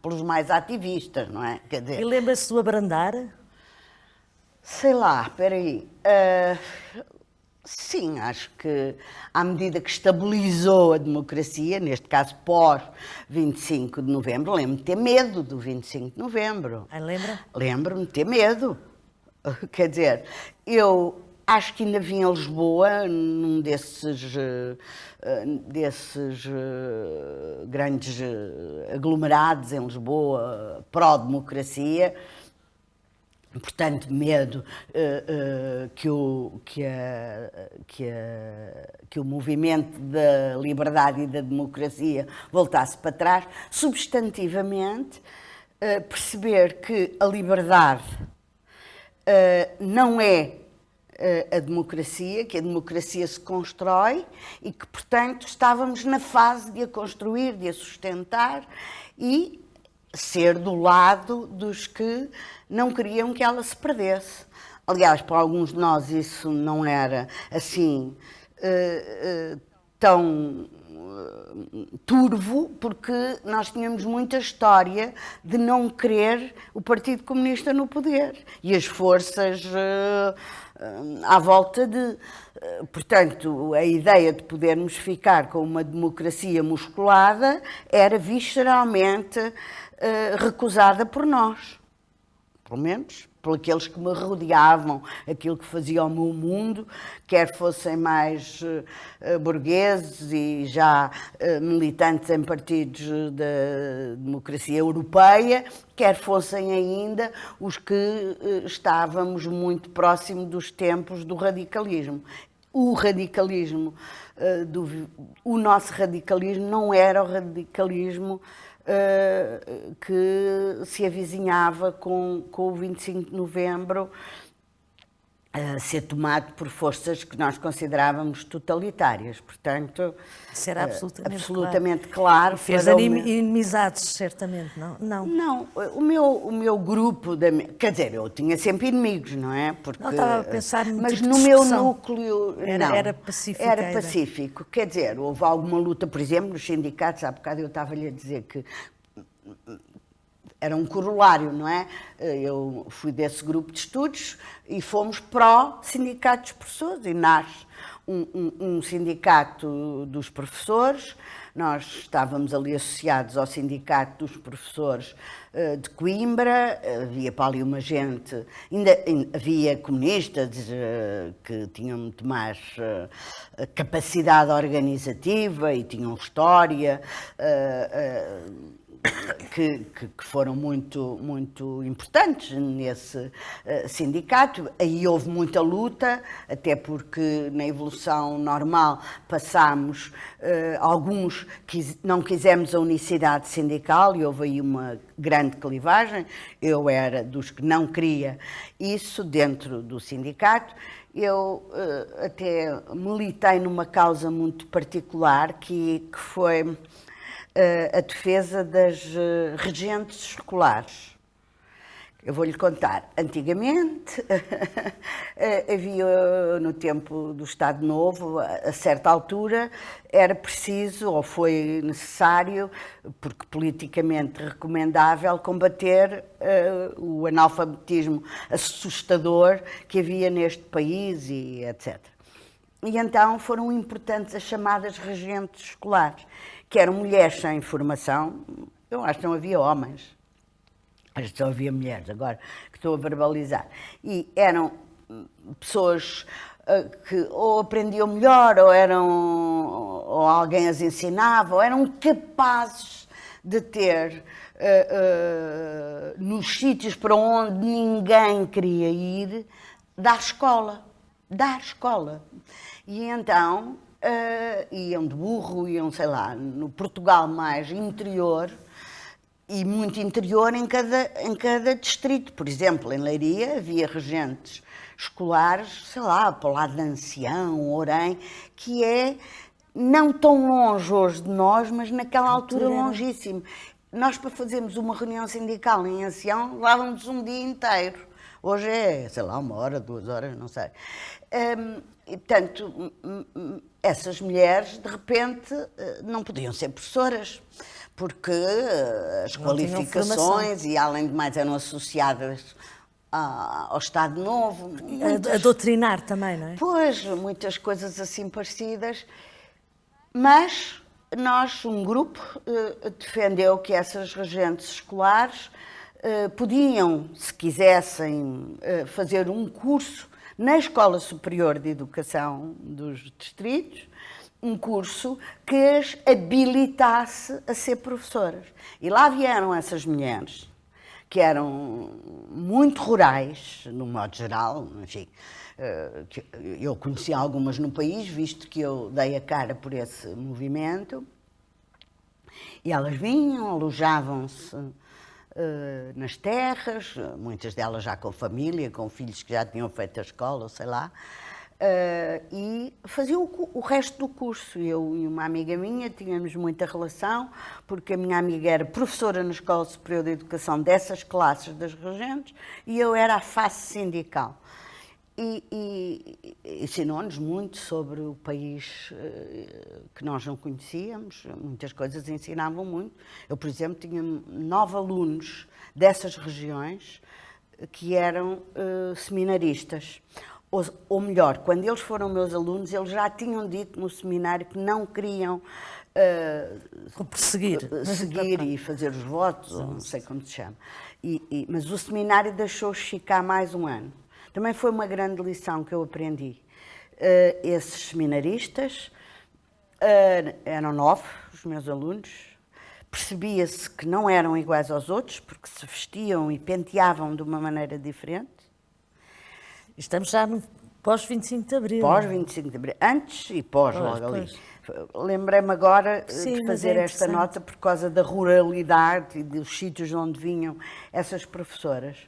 pelos mais ativistas, não é? Quer dizer, E lembra-se do abrandar? sei lá, espera aí. Sim, acho que à medida que estabilizou a democracia, neste caso pós 25 de novembro, lembro-me de ter medo do 25 de novembro. Lembra? Lembro-me de ter medo. Quer dizer, eu acho que ainda vim a Lisboa, num desses grandes aglomerados em Lisboa, pró-democracia. Portanto, medo que o movimento da liberdade e da democracia voltasse para trás. Substantivamente, perceber que a liberdade não é a democracia, que a democracia se constrói e que, portanto, estávamos na fase de a construir, de a sustentar e ser do lado dos que não queriam que ela se perdesse. Aliás, para alguns de nós isso não era assim tão turvo, porque nós tínhamos muita história de não querer o Partido Comunista no poder e as forças à volta de... Portanto, a ideia de podermos ficar com uma democracia musculada era visceralmente recusada por nós, pelo menos por aqueles que me rodeavam, aquilo que fazia o meu mundo, quer fossem mais burgueses e já militantes em partidos da democracia europeia, quer fossem ainda os que estávamos muito próximo dos tempos do radicalismo. O radicalismo, o nosso radicalismo não era o radicalismo que se avizinhava com o 25 de novembro a ser tomado por forças que nós considerávamos totalitárias. Portanto, isso era absolutamente claro. Fez inimizades, certamente, não? Não, o meu grupo, quer dizer, eu tinha sempre inimigos, não é? Porque, não estava a pensar no mas tipo no de meu discussão. núcleo, não. Era pacífico. Era pacífico. Quer dizer, houve alguma luta, por exemplo, nos sindicatos, há bocado eu estava-lhe a dizer que era um corolário, não é? Eu fui desse grupo de estudos e fomos pró-sindicato dos professores e nasce um sindicato dos professores. Nós estávamos ali associados ao sindicato dos professores de Coimbra, havia para ali uma gente, ainda havia comunistas que tinham muito mais capacidade organizativa e tinham história, que foram muito importantes nesse sindicato. Aí houve muita luta, até porque na evolução normal passámos, alguns não quisemos a unicidade sindical e houve aí uma grande clivagem. Eu era dos que não queria isso dentro do sindicato. Eu até militei numa causa muito particular que foi a defesa das regentes escolares. Eu vou-lhe contar. Antigamente, havia, no tempo do Estado Novo, a certa altura, era preciso, ou foi necessário, porque politicamente recomendável, combater o analfabetismo assustador que havia neste país e etc. E então foram importantes as chamadas regentes escolares, que eram mulheres sem formação. Eu acho que não havia homens, acho que só havia mulheres, agora que estou a verbalizar. E eram pessoas que ou aprendiam melhor, ou alguém as ensinava, ou eram capazes de ter nos sítios para onde ninguém queria ir, dar escola. E então iam de burro, iam, sei lá, no Portugal mais interior, e muito interior em cada distrito. Por exemplo, em Leiria havia regentes escolares, sei lá, para o lado de Ancião, Orém, que é não tão longe hoje de nós, mas naquela altura longíssimo. Nós, para fazermos uma reunião sindical em Ancião, levávamos um dia inteiro. Hoje é, sei lá, 1 hora, 2 horas, não sei. E, portanto, essas mulheres, de repente, não podiam ser professoras, porque as qualificações, e além de mais eram associadas ao Estado Novo. A doutrinar também, não é? Pois, muitas coisas assim parecidas. Mas nós, um grupo, defendeu que essas regentes escolares podiam, se quisessem, fazer um curso na Escola Superior de Educação dos distritos, um curso que as habilitasse a ser professoras. E lá vieram essas mulheres, que eram muito rurais, no modo geral, enfim. Eu conheci algumas no país, visto que eu dei a cara por esse movimento. E elas vinham, alojavam-se nas terras, muitas delas já com família, com filhos que já tinham feito a escola, sei lá, e faziam o resto do curso. Eu e uma amiga minha tínhamos muita relação, porque a minha amiga era professora na Escola Superior de Educação dessas classes das regentes e eu era a face sindical. E ensinou-nos muito sobre o país que nós não conhecíamos, muitas coisas ensinavam muito. Eu, por exemplo, tinha 9 alunos dessas regiões que eram seminaristas. Ou melhor, quando eles foram meus alunos, eles já tinham dito no seminário que não queriam seguir e fazer os votos, ou não sei como se chama. Mas o seminário deixou-os ficar mais um ano. Também foi uma grande lição que eu aprendi. Esses seminaristas, eram 9, os meus alunos, percebia-se que não eram iguais aos outros, porque se vestiam e penteavam de uma maneira diferente. Estamos já no pós-25 de Abril. Pós-25 de Abril, antes e pós, logo ali. Lembrei-me agora de fazer esta nota por causa da ruralidade e dos sítios onde vinham essas professoras.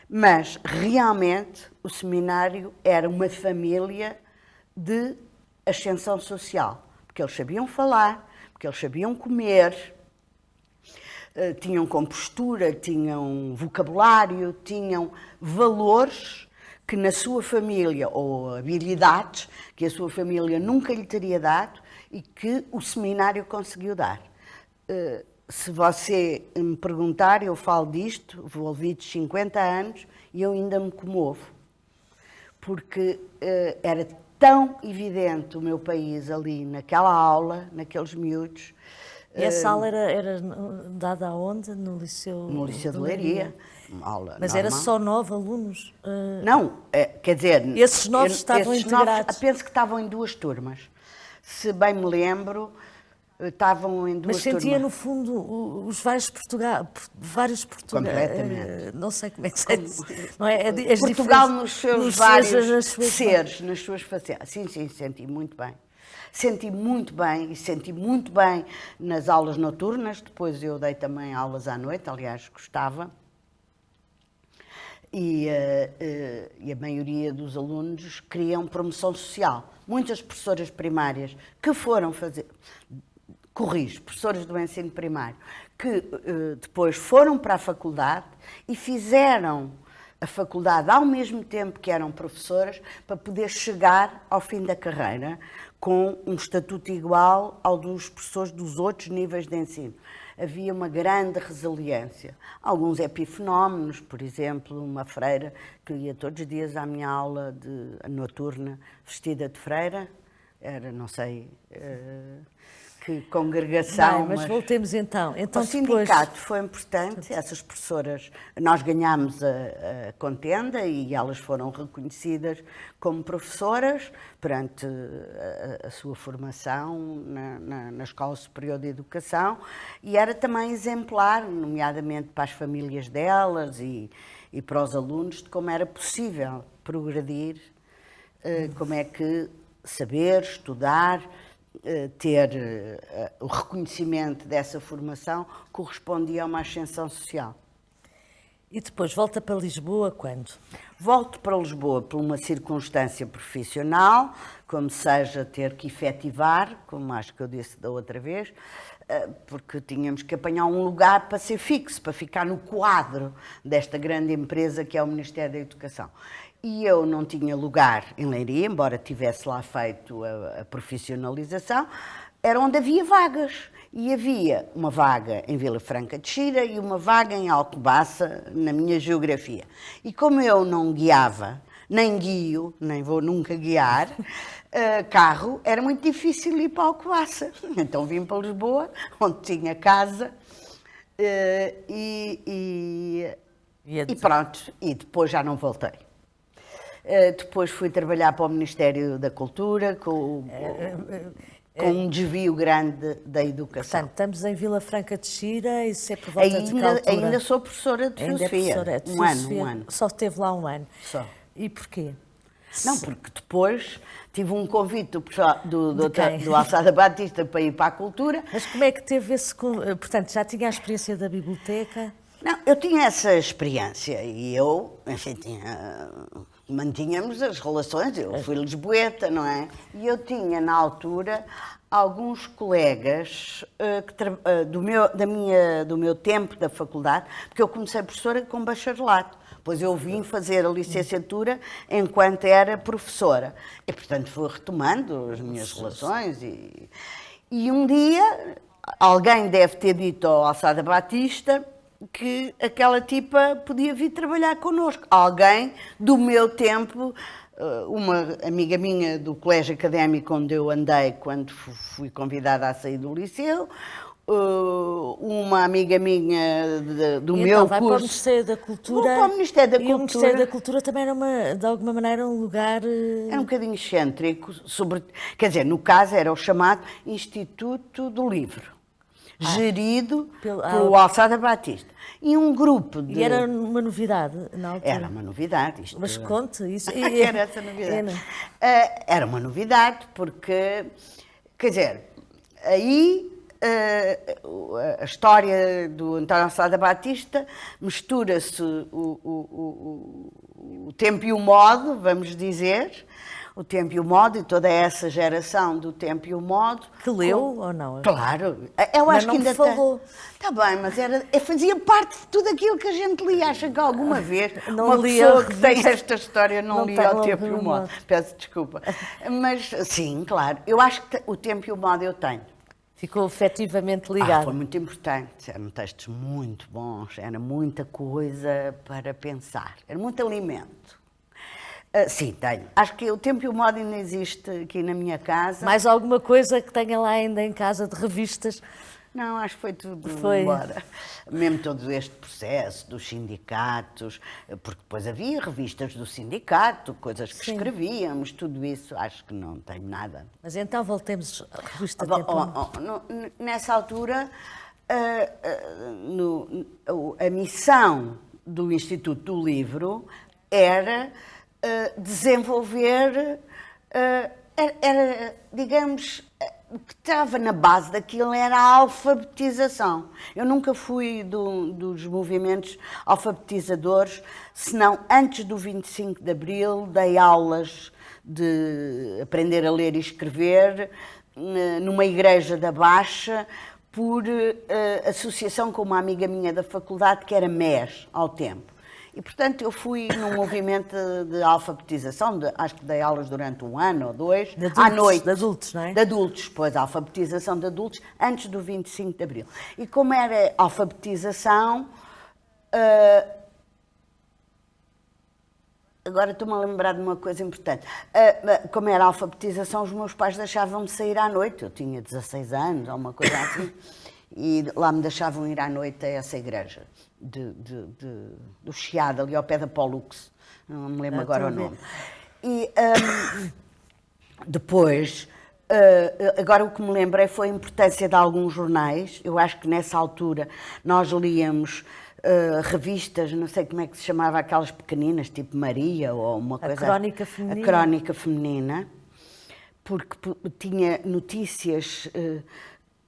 Mas, realmente, o seminário era uma família de ascensão social, porque eles sabiam falar, porque eles sabiam comer, tinham compostura, tinham vocabulário, tinham valores que na sua família, ou habilidades que a sua família nunca lhe teria dado e que o seminário conseguiu dar. se você me perguntar, eu falo disto, vou ouvir de 50 anos e eu ainda me comovo. Porque era tão evidente o meu país ali, naquela aula, naqueles miúdos. E essa aula era dada aonde? No No Liceu de Leiria. Uma aula Mas normal. era só 9 alunos? Não, quer dizer... Esses 9 estavam esses integrados? 9, penso que estavam em 2 turmas. Se bem me lembro, estavam em 2 turmas. Mas sentia, no fundo, os vários Portugal. Completamente. Não sei como é que se diz. Não é? Portugal nos seus vários nas suas seres, nas suas facetas. Sim, senti muito bem. Senti muito bem, e senti muito bem nas aulas noturnas. Depois eu dei também aulas à noite, aliás, gostava. E a maioria dos alunos queriam promoção social. Muitas professoras primárias que foram fazer... professores do ensino primário, que depois foram para a faculdade e fizeram a faculdade ao mesmo tempo que eram professoras para poder chegar ao fim da carreira com um estatuto igual ao dos professores dos outros níveis de ensino. Havia uma grande resiliência. Alguns epifenómenos, por exemplo, uma freira que ia todos os dias à minha aula noturna vestida de freira, era, não sei... que congregação... Não, mas voltemos então. O Depois... sindicato foi importante, essas professoras, nós ganhámos a contenda e elas foram reconhecidas como professoras perante a sua formação na Escola Superior de Educação e era também exemplar, nomeadamente para as famílias delas e para os alunos, de como era possível progredir, como é que saber, estudar... ter o reconhecimento dessa formação correspondia a uma ascensão social. E depois volta para Lisboa quando? Volto para Lisboa por uma circunstância profissional, como seja ter que efetivar, como acho que eu disse da outra vez, porque tínhamos que apanhar um lugar para ser fixo, para ficar no quadro desta grande empresa que é o Ministério da Educação. E eu não tinha lugar em Leiria, embora tivesse lá feito a profissionalização, era onde havia vagas. E havia uma vaga em Vila Franca de Xira e uma vaga em Alcobaça, na minha geografia. E como eu não guiava, nem guio, nem vou nunca guiar, carro, era muito difícil ir para Alcobaça. Então vim para Lisboa, onde tinha casa, e pronto. E depois já não voltei. Depois fui trabalhar para o Ministério da Cultura, com um desvio grande da educação. Portanto, estamos em Vila Franca de Xira, isso é por volta de que altura? Ainda sou professora de filosofia. Um ano. Só esteve lá um ano. Só. E porquê? Não, porque depois tive um convite do Alçada Batista para ir para a cultura. Mas como é que teve esse... Portanto, já tinha a experiência da biblioteca? Não, eu tinha essa experiência e eu, enfim, mantínhamos as relações, eu fui lisboeta, não é? E eu tinha, na altura, alguns colegas do meu tempo da faculdade, porque eu comecei professora com bacharelato, pois eu vim fazer a licenciatura enquanto era professora. E, portanto, fui retomando as minhas relações e um dia alguém deve ter dito ao Alçada Batista que aquela tipa podia vir trabalhar connosco. Alguém do meu tempo, uma amiga minha do colégio académico onde eu andei quando fui convidada a sair do liceu, uma amiga minha do meu curso... Vai para o Ministério da Cultura. Vou para o Ministério da Cultura. E o Ministério da Cultura também era, de alguma maneira, um lugar... Era um bocadinho excêntrico, quer dizer, no caso era o chamado Instituto do Livro. Gerido pelo Alçada Batista. E um grupo de... E era uma novidade na altura? Era uma novidade. Isto... Mas conte isso. Era essa novidade. Era uma novidade porque, quer dizer, aí a história do António Alçada Batista mistura-se o tempo e o modo, vamos dizer, o tempo e o modo, e toda essa geração do tempo e o modo. Que leu ou não? Claro. Eu acho que ainda falou. Está bem, mas fazia parte de tudo aquilo que a gente lia. Acho que alguma vez não uma lia pessoa que tem esta história não lia o tempo e o modo. Modo. Peço desculpa. Mas, sim, claro. Eu acho que o tempo e o modo eu tenho. Ficou efetivamente Foi ligado. muito importante, eram textos muito bons, era muita coisa para pensar, era muito alimento. Sim, tenho. Acho que o Tempo e o Modo ainda existe aqui na minha casa. Mais alguma coisa que tenha lá ainda em casa de revistas? Não, acho que foi tudo Foi. embora. Mesmo todo este processo dos sindicatos, porque depois havia revistas do sindicato, coisas que escrevíamos, tudo isso, acho que não tenho nada. Mas então voltemos à revista Bom, Tempo. nessa altura, a missão do Instituto do Livro era desenvolver, digamos, o que estava na base daquilo era a alfabetização. Eu nunca fui dos movimentos alfabetizadores, senão antes do 25 de Abril dei aulas de aprender a ler e escrever numa igreja da Baixa, por associação com uma amiga minha da faculdade que era MES ao tempo. E, portanto, eu fui num movimento de alfabetização, acho que dei aulas durante 1 ano ou 2, à noite. De adultos, não é? De adultos, pois, a alfabetização de adultos, antes do 25 de Abril. E como era alfabetização, agora estou-me a lembrar de uma coisa importante. Como era alfabetização, os meus pais deixavam-me sair à noite. Eu tinha 16 anos, ou uma coisa assim, e lá me deixavam ir à noite a essa igreja do Chiado, ali ao pé da Pollux. Não me lembro agora o nome. E depois, agora o que me lembrei foi a importância de alguns jornais. Eu acho que nessa altura nós líamos revistas, não sei como é que se chamava, aquelas pequeninas, tipo Maria ou uma coisa. A Crónica Feminina. A Crónica Feminina, porque tinha notícias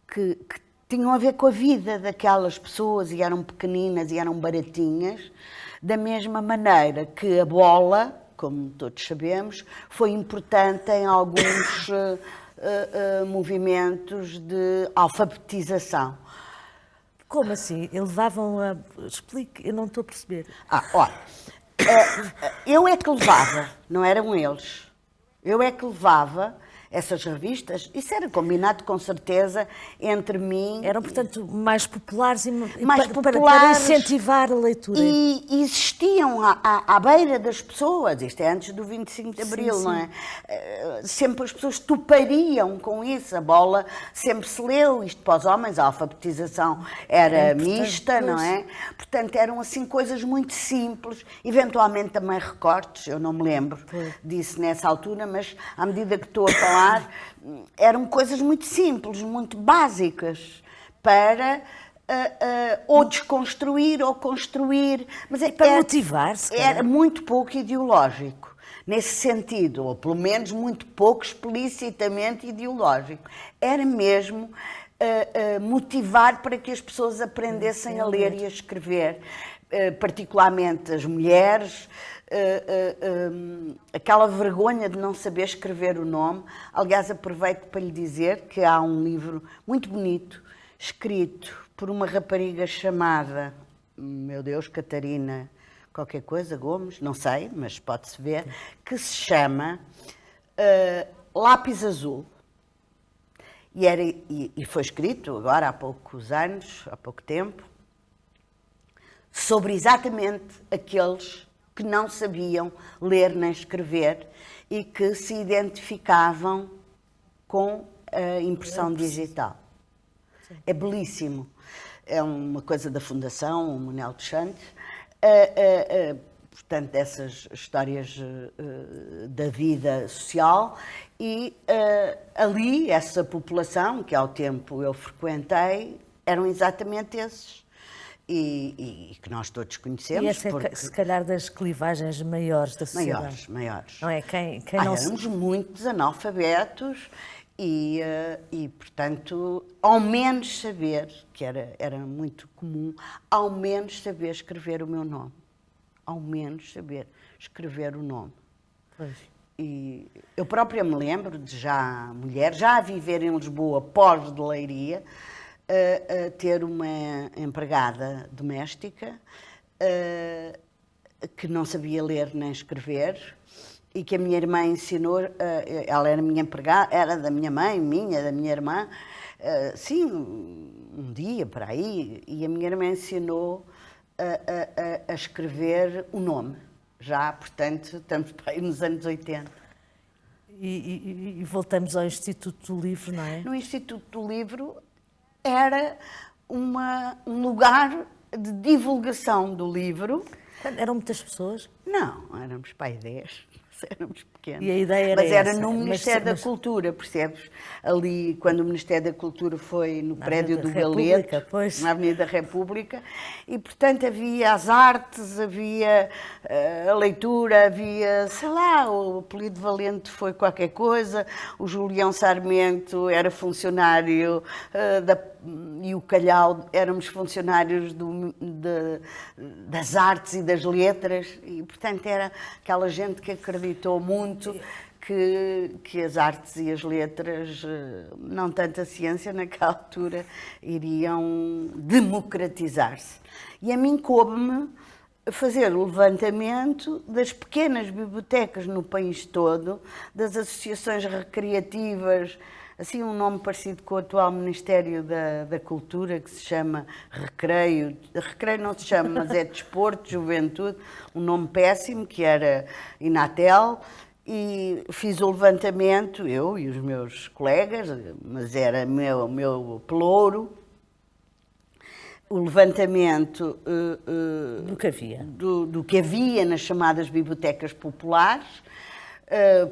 que tinham a ver com a vida daquelas pessoas e eram pequeninas e eram baratinhas, da mesma maneira que a bola, como todos sabemos, foi importante em alguns movimentos de alfabetização. Como assim? Levavam a... Explique, eu não estou a perceber. Olha, eu é que levava, não eram eles. Eu é que levava essas revistas, isso era combinado com certeza entre mim... Eram, portanto, mais populares mais para incentivar a leitura. E existiam à beira das pessoas, isto é antes do 25 de Abril, sim. Não é? Sempre as pessoas topariam com isso, a bola sempre se leu, isto para os homens, a alfabetização era mista, não é? Portanto, eram assim coisas muito simples, eventualmente também recortes, eu não me lembro disso nessa altura, mas à medida que estou a falar, eram coisas muito simples, muito básicas, para ou desconstruir ou construir. Mas para motivar-se. Era muito pouco ideológico, nesse sentido, ou pelo menos muito pouco explicitamente ideológico. Era mesmo motivar para que as pessoas aprendessem a ler e a escrever, particularmente as mulheres. Aquela vergonha de não saber escrever o nome. Aliás, aproveito para lhe dizer que há um livro muito bonito, escrito por uma rapariga chamada, meu Deus, Catarina qualquer coisa, Gomes, não sei, mas pode-se ver, que se chama Lápis Azul. E foi escrito agora há poucos anos, há pouco tempo, sobre exatamente aqueles que não sabiam ler nem escrever e que se identificavam com a impressão digital. É belíssimo. É uma coisa da Fundação, o Manuel de Santos, portanto, dessas histórias da vida social, e ali, essa população, que ao tempo eu frequentei, eram exatamente esses. E que nós todos conhecemos. E essa é, se calhar, das clivagens maiores da sociedade. Maiores. Não é? Quem não éramos muitos analfabetos e, portanto, ao menos saber, que era muito comum, ao menos saber escrever o meu nome. Ao menos saber escrever o nome. Pois. E eu própria me lembro de já mulher, já a viver em Lisboa pós de Leiria, a ter uma empregada doméstica que não sabia ler nem escrever e que a minha irmã ensinou, ela era minha empregada, era da minha mãe, da minha irmã, sim, um dia para aí, e a minha irmã ensinou a escrever o nome. Já, portanto, estamos para aí nos anos 80. E voltamos ao Instituto do Livro, não é? No Instituto do Livro era um lugar de divulgação do livro. Eram muitas pessoas? Não, éramos pai 10, éramos pequenos. E a ideia era Mas era essa. no Ministério da Cultura, percebes? Ali, quando o Ministério da Cultura foi no prédio do Galeto, na Avenida da República, e, portanto, havia as artes, havia a leitura, havia, sei lá, o apelido Valente foi qualquer coisa, o Julião Sarmento era funcionário e o Calhau éramos funcionários das artes e das letras, e, portanto, era aquela gente que acreditou muito que as artes e as letras, não tanto a ciência naquela altura, iriam democratizar-se. E a mim coube-me fazer o levantamento das pequenas bibliotecas no país todo, das associações recreativas, assim um nome parecido com o atual Ministério da Cultura, que se chama Recreio. Recreio não se chama, mas é Desporto, Juventude, um nome péssimo, que era Inatel, e fiz o levantamento, eu e os meus colegas, mas era meu pelouro, o levantamento do que havia nas chamadas bibliotecas populares,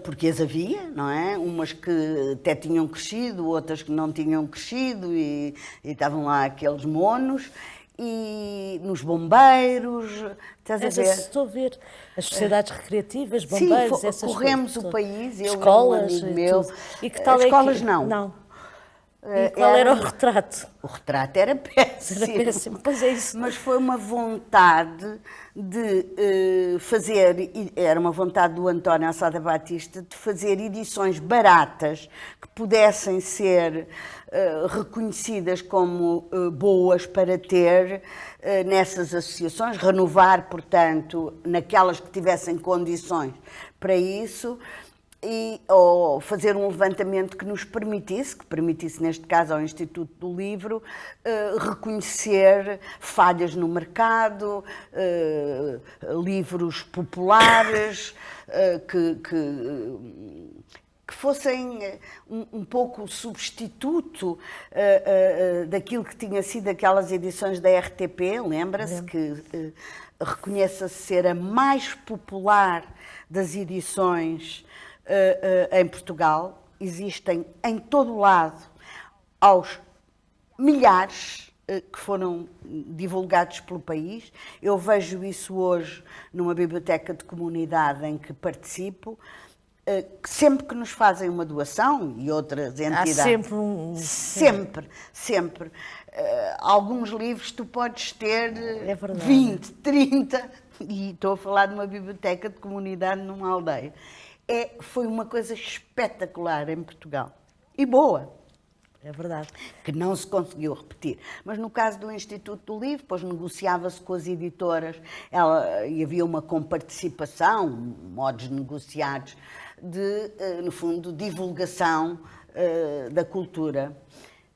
porque as havia, não é? Umas que até tinham crescido, outras que não tinham crescido e estavam lá aqueles monos, e nos bombeiros, estás a ver? Estou a ver, as sociedades recreativas, bombeiros, sim, essas corremos coisas. O país, eu escolas, e um amigo meu. E que tal escolas é que... não. E qual era o retrato? O retrato era péssimo. Era péssimo, pois é isso. Mas foi uma vontade de fazer, era uma vontade do António Assada Batista, de fazer edições baratas que pudessem ser reconhecidas como boas para ter nessas associações, renovar, portanto, naquelas que tivessem condições para isso, ou fazer um levantamento que nos permitisse, neste caso ao Instituto do Livro, reconhecer falhas no mercado, livros populares, que fossem um pouco substituto daquilo que tinha sido aquelas edições da RTP, lembra-se, que reconheça-se ser a mais popular das edições em Portugal. Existem em todo o lado, aos milhares que foram divulgados pelo país. Eu vejo isso hoje numa biblioteca de comunidade em que participo, sempre que nos fazem uma doação, e outras entidades... Há sempre Sempre. Alguns livros tu podes ter 20, 30, e estou a falar de uma biblioteca de comunidade numa aldeia. Foi uma coisa espetacular em Portugal. E boa. É verdade. Que não se conseguiu repetir. Mas no caso do Instituto do Livro, depois negociava-se com as editoras, e havia uma comparticipação, modos negociados, de, no fundo, divulgação da cultura.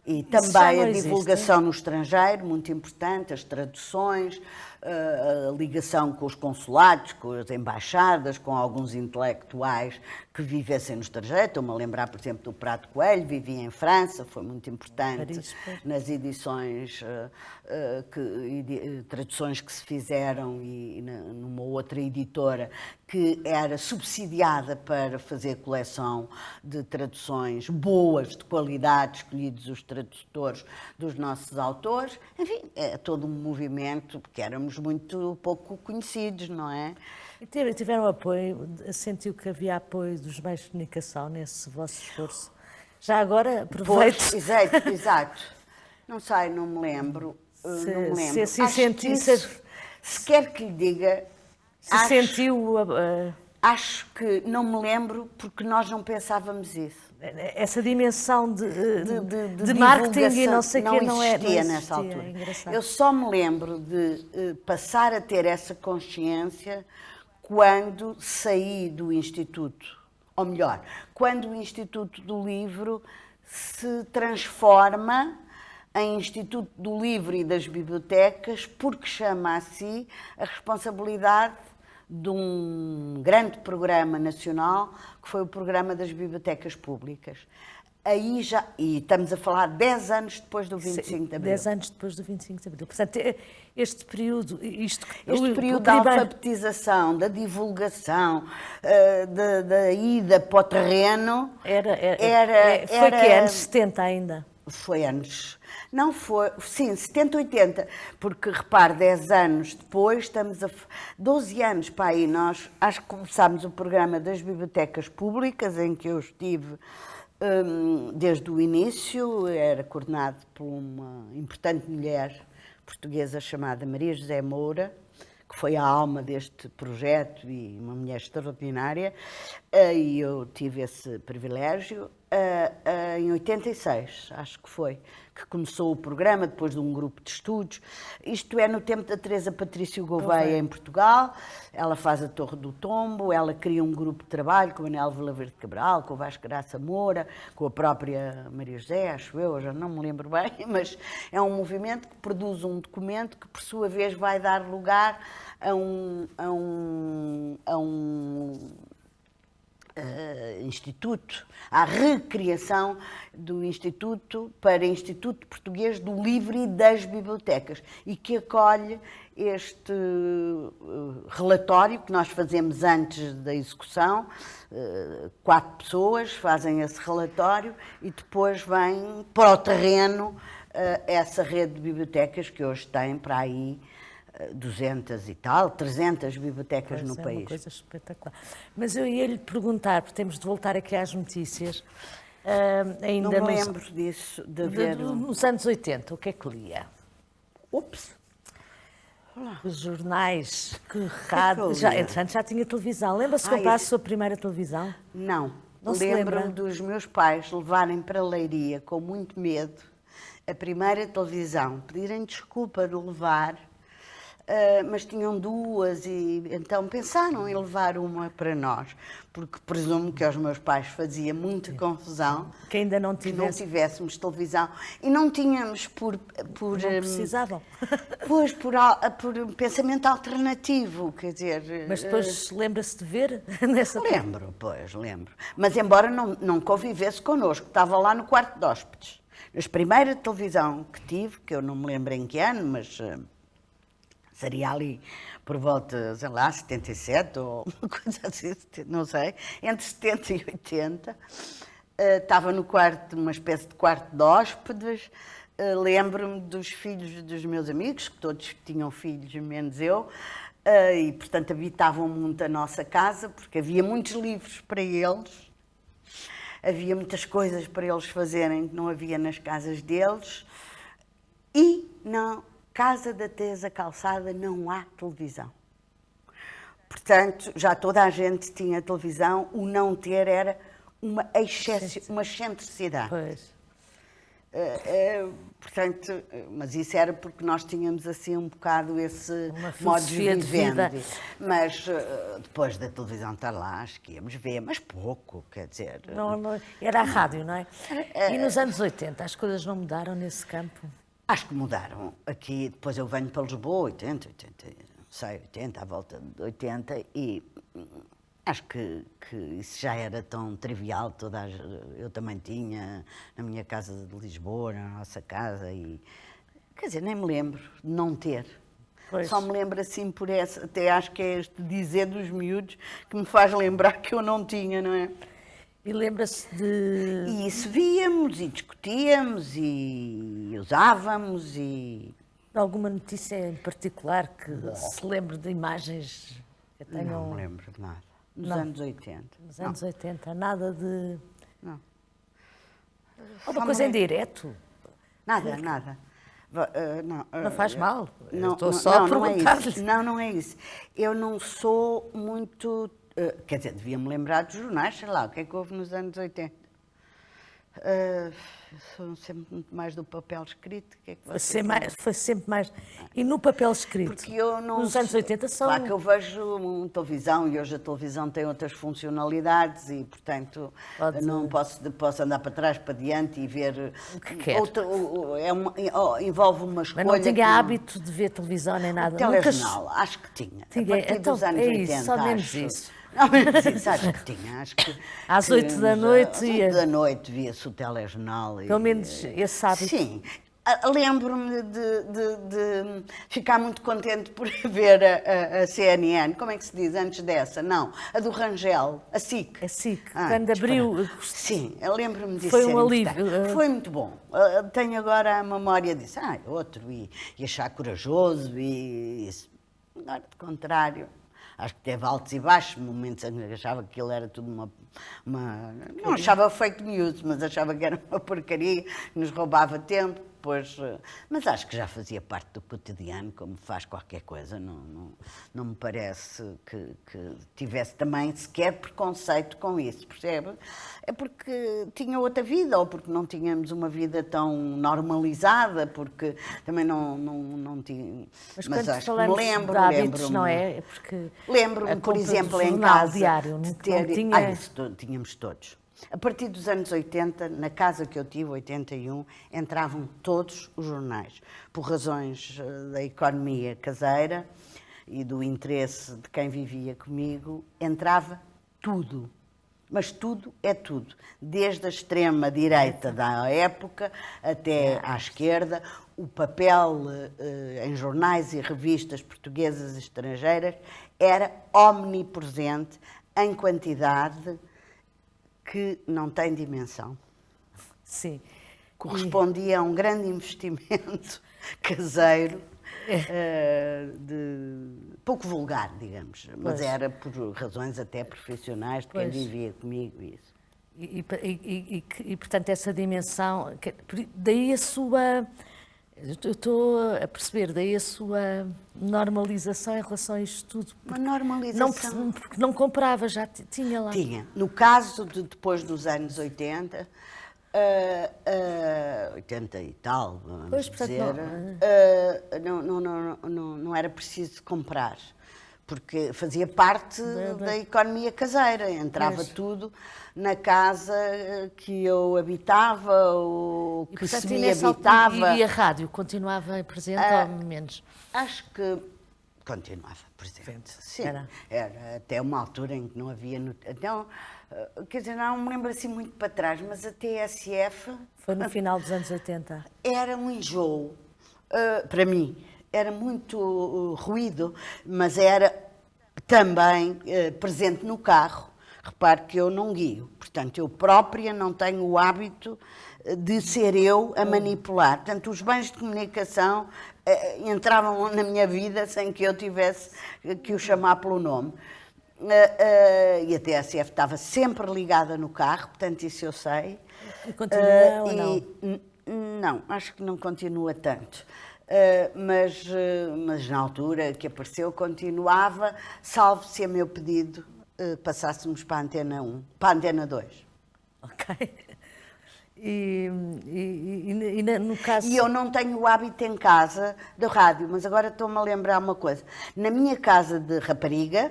E também a divulgação no estrangeiro, muito importante, as traduções, a ligação com os consulados, com as embaixadas, com alguns intelectuais que vivessem no estrangeiro. Estou-me a lembrar, por exemplo, do Prato Coelho, vivia em França, foi muito importante nas edições, traduções que se fizeram, e numa outra editora que era subsidiada para fazer coleção de traduções boas, de qualidade, escolhidos os tradutores dos nossos autores. Enfim, é todo um movimento, porque éramos muito pouco conhecidos, não é? E tiveram apoio, sentiu que havia apoio dos meios de comunicação nesse vosso esforço? Já agora, aproveito... Pois, exato. Não sei, não me lembro. Se assim sentiu... Se quer que lhe diga... sentiu... Acho que não me lembro, porque nós não pensávamos isso. Essa dimensão de marketing e não sei o que não existia nessa altura. Eu só me lembro de passar a ter essa consciência quando saí do Instituto. Ou melhor, quando o Instituto do Livro se transforma em Instituto do Livro e das Bibliotecas, porque chama a si a responsabilidade de um grande programa nacional, que foi o Programa das Bibliotecas Públicas. Aí já, e estamos a falar 10 anos depois do 25 de Abril. 10 anos depois do 25 de Abril. Portanto, este período... Este período da alfabetização, da divulgação, da ida para o terreno... Foi que anos 70 ainda? Foi anos... Não foi... Sim, 70, 80. Porque, repare, 10 anos depois, estamos a... 12 anos para aí, nós acho que começámos o programa das bibliotecas públicas, em que eu estive desde o início, era coordenado por uma importante mulher portuguesa chamada Maria José Moura, que foi a alma deste projeto e uma mulher extraordinária, e eu tive esse privilégio. Em 86, acho que foi, que começou o programa, depois de um grupo de estudos. Isto é no tempo da Teresa Patrício Gouveia, em Portugal. Ela faz a Torre do Tombo, ela cria um grupo de trabalho com o Manuel Vilaverde Cabral, com o Vasco Graça Moura, com a própria Maria José, acho eu, já não me lembro bem, mas é um movimento que produz um documento que, por sua vez, vai dar lugar a um instituto, à recriação do Instituto para Instituto Português do Livro e das Bibliotecas, e que acolhe este relatório que nós fazemos antes da execução. 4 pessoas fazem esse relatório e depois vem para o terreno essa rede de bibliotecas que hoje tem para aí 200 e tal, 300 bibliotecas no país. É uma coisa espetacular. Mas eu ia lhe perguntar, porque temos de voltar aqui às notícias. Ainda não me lembro disso, de ver... Nos anos 80, o que é que lia? Ups! Os jornais, que rádio... Entretanto, já tinha televisão. Lembra-se de comprar a sua primeira televisão? Não. Lembro-me dos meus pais levarem para a Leiria, com muito medo, a primeira televisão, pedirem desculpa de levar... mas tinham 2 e então pensaram em levar uma para nós, porque presumo que aos meus pais fazia muita confusão que ainda não tivéssemos televisão e não tínhamos por não precisavam. Pois, por pensamento alternativo, quer dizer... Mas depois lembra-se de ver nessa... Lembro. Mas embora não convivesse connosco, estava lá no quarto de hóspedes. A primeira televisão que tive, que eu não me lembro em que ano, mas... seria ali por volta, sei lá, 77 ou uma coisa assim, não sei, entre 70 e 80. Estava no quarto, uma espécie de quarto de hóspedes. Lembro-me dos filhos dos meus amigos, que todos tinham filhos, menos eu, e, portanto, habitavam muito a nossa casa, porque havia muitos livros para eles, havia muitas coisas para eles fazerem que não havia nas casas deles, e não... Casa da Teresa Calçada não há televisão. Portanto, já toda a gente tinha televisão, o não ter era uma excentricidade. Pois. Portanto, mas isso era porque nós tínhamos assim um bocado esse modo de vivendi. Mas depois da televisão estar lá, acho que íamos ver, mas pouco, quer dizer... Não, era a rádio, não é? E nos anos 80 as coisas não mudaram nesse campo? Acho que mudaram aqui, depois eu venho para Lisboa, 80, à volta de 80, e acho que isso já era tão trivial, eu também tinha na minha casa de Lisboa, na nossa casa, e quer dizer, nem me lembro de não ter. Pois. Só me lembro assim por essa, até acho que é este dizer dos miúdos que me faz lembrar que eu não tinha, não é? E lembra-se de... E isso víamos, e discutíamos, e usávamos, e... Alguma notícia em particular que se lembre de imagens que tenham... Não me lembro de nada. Nos anos 80. Nos anos 80, nada de... Não. Alguma coisa em direto? Nada. Não faz mal. Não, estou só a perguntar-lhe. Não é isso. Eu não sou muito... quer dizer, devia-me lembrar dos jornais, sei lá, o que é que houve nos anos 80? Sou sempre muito mais do papel escrito. O que é que Foi você foi sempre mais. E no papel escrito? Porque eu não... Nos anos 80 são. Claro que eu vejo televisão e hoje a televisão tem outras funcionalidades e, portanto, Pode... não posso andar para trás, para diante e ver... O que quer. Envolve uma escolha. Mas não tinha hábito de ver televisão nem nada? O telejornal, acho que tinha. A partir Então, dos anos é isso, 80, só menos acho. isso. Não, menos isso, acho que tinha. Acho que, Às 8 da noite às ia. 8 da noite via-se o telejornal. Pelo menos esse hábito. Sim. Lembro-me de ficar muito contente por ver a CNN. Como é que se diz antes dessa? Não, a do Rangel, a SIC. A SIC, quando abriu. Sim, eu lembro-me disso. Foi um alívio. Foi muito bom. Tenho agora a memória disso. Outro, e achar corajoso, e isso. Agora, de contrário. Acho que teve altos e baixos, momentos em que achava que aquilo era tudo não achava fake news, mas achava que era uma porcaria, que nos roubava tempo. Mas acho que já fazia parte do cotidiano, como faz qualquer coisa. Não me parece que tivesse também sequer preconceito com isso, percebe? É porque tinha outra vida, ou porque não tínhamos uma vida tão normalizada, porque também não tinha... Mas acho que me lembro, de hábitos, não é? Porque lembro-me, por exemplo, em casa diário, de ter... tinha... Isso tínhamos todos. A partir dos anos 80, na casa que eu tive, 81, entravam todos os jornais, por razões da economia caseira e do interesse de quem vivia comigo, entrava tudo. Mas tudo é tudo, desde a extrema-direita da época até à esquerda, o papel em jornais e revistas portuguesas e estrangeiras era omnipresente em quantidade que não tem dimensão. Sim. Correspondia a um grande investimento caseiro, pouco vulgar, digamos, mas era por razões até profissionais de quem vivia comigo isso. E, portanto, essa dimensão, daí a sua... Eu estou a perceber, daí a sua normalização em relação a isto tudo. Uma normalização. Porque não comprava, já tinha lá. Tinha. No caso de depois dos anos 80, 80 e tal, vamos dizer, não era preciso comprar, porque fazia parte da economia caseira, entrava tudo na casa que eu habitava, ou que se me habitava. E a rádio continuava presente ou menos? Acho que continuava presente. Sim, era até uma altura em que não havia... Então, quer dizer, não me lembro assim muito para trás, mas a TSF... Foi no final dos anos 80. Era um enjoo, para mim. Era muito ruído, mas era também presente no carro. Repare que eu não guio, portanto, eu própria não tenho o hábito de ser eu a manipular. Portanto, os bens de comunicação entravam na minha vida sem que eu tivesse que o chamar pelo nome. E a TSF estava sempre ligada no carro, portanto, isso eu sei. E continua ou não? Não, acho que não continua tanto. Mas na altura que apareceu continuava, salvo-se a meu pedido, passássemos para a Antena 1, para a Antena 2. Ok. No caso... E eu não tenho o hábito em casa de rádio, mas agora estou-me a lembrar uma coisa. Na minha casa de rapariga,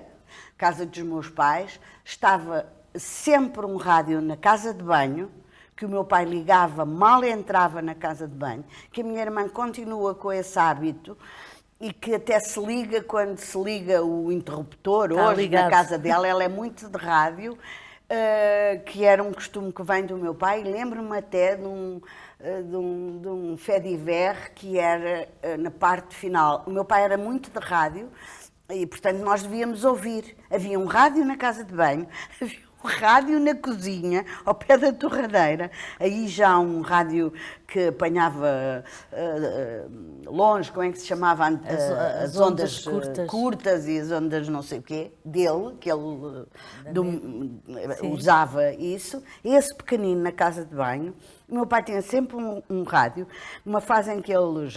casa dos meus pais, estava sempre um rádio na casa de banho, que o meu pai ligava, mal entrava na casa de banho, que a minha irmã continua com esse hábito, e que até se liga quando se liga o interruptor. Está hoje ligado. Na casa dela, ela é muito de rádio, que era um costume que vem do meu pai. Lembro-me até de um fait divers que era na parte final. O meu pai era muito de rádio e, portanto, nós devíamos ouvir. Havia um rádio na casa de banho, havia um rádio na cozinha, ao pé da torradeira, aí já um rádio que apanhava longe, como é que se chamava? As ondas curtas e as ondas não sei o quê, dele, que ele usava isso. Esse pequenino na casa de banho. O meu pai tinha sempre um rádio, numa fase em que ele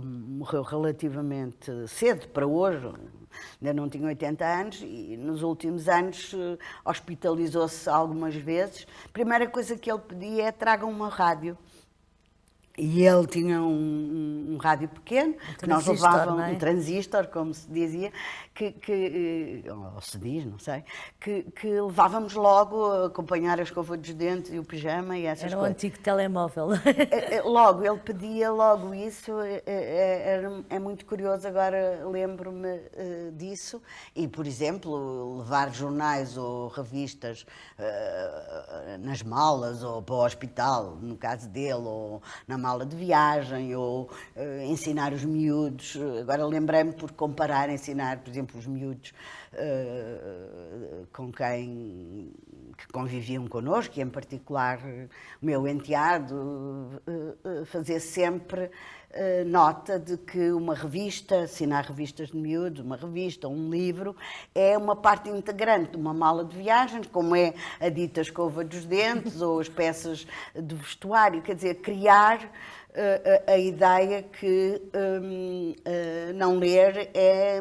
morreu relativamente cedo para hoje, ainda não tinha 80 anos e nos últimos anos hospitalizou-se algumas vezes. A primeira coisa que ele pedia é: tragam uma rádio. E ele tinha um rádio pequeno, que nós levávamos, um transistor, como se dizia, ou se diz, não sei, que levávamos logo a acompanhar a escova dos dentes e o pijama e essas coisas. Era um antigo telemóvel. Logo, ele pedia logo isso, é muito curioso, agora lembro-me disso. E, por exemplo, levar jornais ou revistas nas malas ou para o hospital, no caso dele, ou na mala de viagem, ou ensinar os miúdos. Agora lembrei-me, por comparar, ensinar, por exemplo, os miúdos com quem que conviviam connosco, e em particular o meu enteado, fazer sempre nota de que uma revista, assinar revistas de miúdos, uma revista, um livro, é uma parte integrante de uma mala de viagens, como é a dita escova dos dentes ou as peças de vestuário. Quer dizer, criar a ideia que não ler é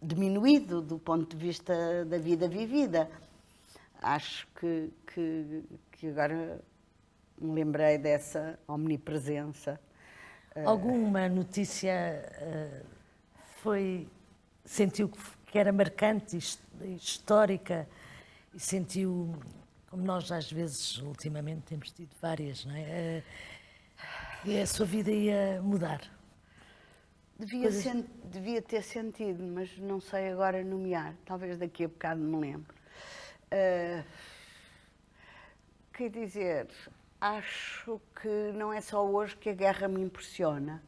diminuído do ponto de vista da vida vivida. Acho que agora me lembrei dessa omnipresença. Alguma notícia sentiu que era marcante, histórica, e sentiu, como nós às vezes ultimamente temos tido várias, não é? Que a sua vida ia mudar? Devia ter sentido, mas não sei agora nomear. Talvez daqui a bocado me lembro. Quer dizer, acho que não é só hoje que a guerra me impressiona.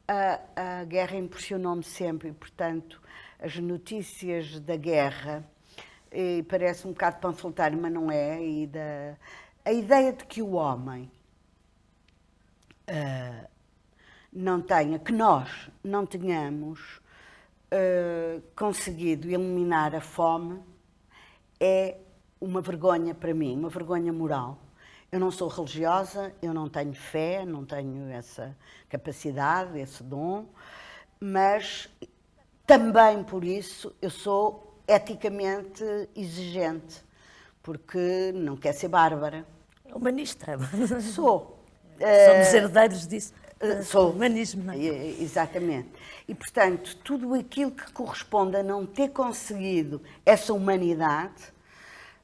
A guerra impressionou-me sempre e, portanto, as notícias da guerra, e parece um bocado panfletário, mas não é, a ideia de que o homem não tenha, que nós não tenhamos conseguido eliminar a fome é uma vergonha para mim, uma vergonha moral. Eu não sou religiosa, eu não tenho fé, não tenho essa capacidade, esse dom, mas também por isso eu sou eticamente exigente, porque não quero ser bárbara. Humanista. Sou. Somos herdeiros disso. Sou. Humanismo, não é? Exatamente. E, portanto, tudo aquilo que corresponde a não ter conseguido essa humanidade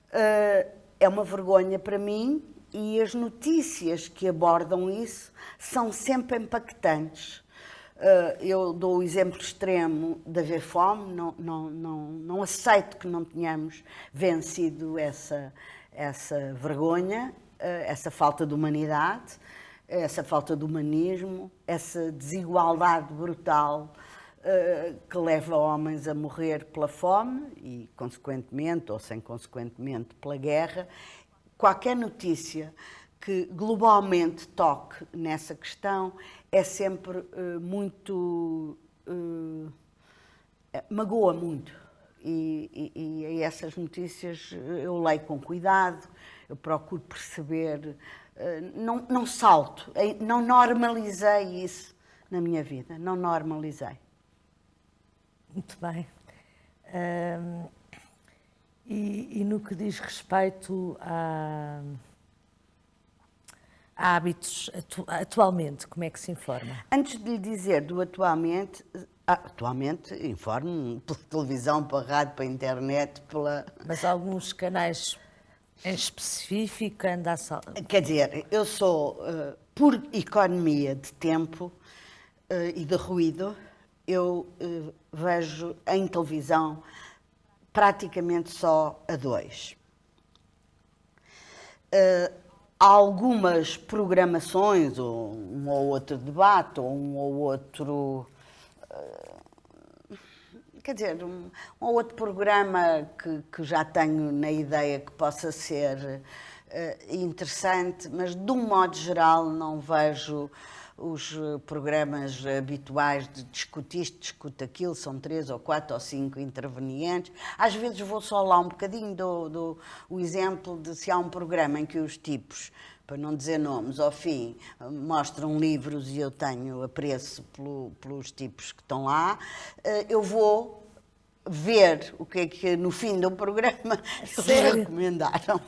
é uma vergonha para mim, e as notícias que abordam isso são sempre impactantes. Eu dou o exemplo extremo de haver fome, não aceito que não tenhamos vencido essa vergonha, essa falta de humanidade, essa falta de humanismo, essa desigualdade brutal que leva homens a morrer pela fome e, consequentemente, ou sem consequentemente, pela guerra. Qualquer notícia que globalmente toque nessa questão é sempre muito... magoa muito. E essas notícias eu leio com cuidado, eu procuro perceber, não salto, não normalizei isso na minha vida, não normalizei. Muito bem. E no que diz respeito a hábitos atualmente, como é que se informa? Antes de lhe dizer do atualmente informo-me pela televisão, pela rádio, pela internet, Mas alguns canais em específico anda a... Quer dizer, eu sou, por economia de tempo e de ruído, eu vejo em televisão praticamente só a dois. Algumas programações, ou um ou outro debate, ou um ou outro... quer dizer, um ou outro programa que já tenho na ideia que possa ser interessante, mas de um modo geral não vejo os programas habituais de discute isto, discute aquilo, são 3 ou 4 ou 5 intervenientes. Às vezes vou só lá um bocadinho, dou o exemplo de se há um programa em que os tipos, para não dizer nomes, ao fim, mostram livros e eu tenho apreço pelos tipos que estão lá, eu vou ver o que é que no fim do programa eles recomendaram.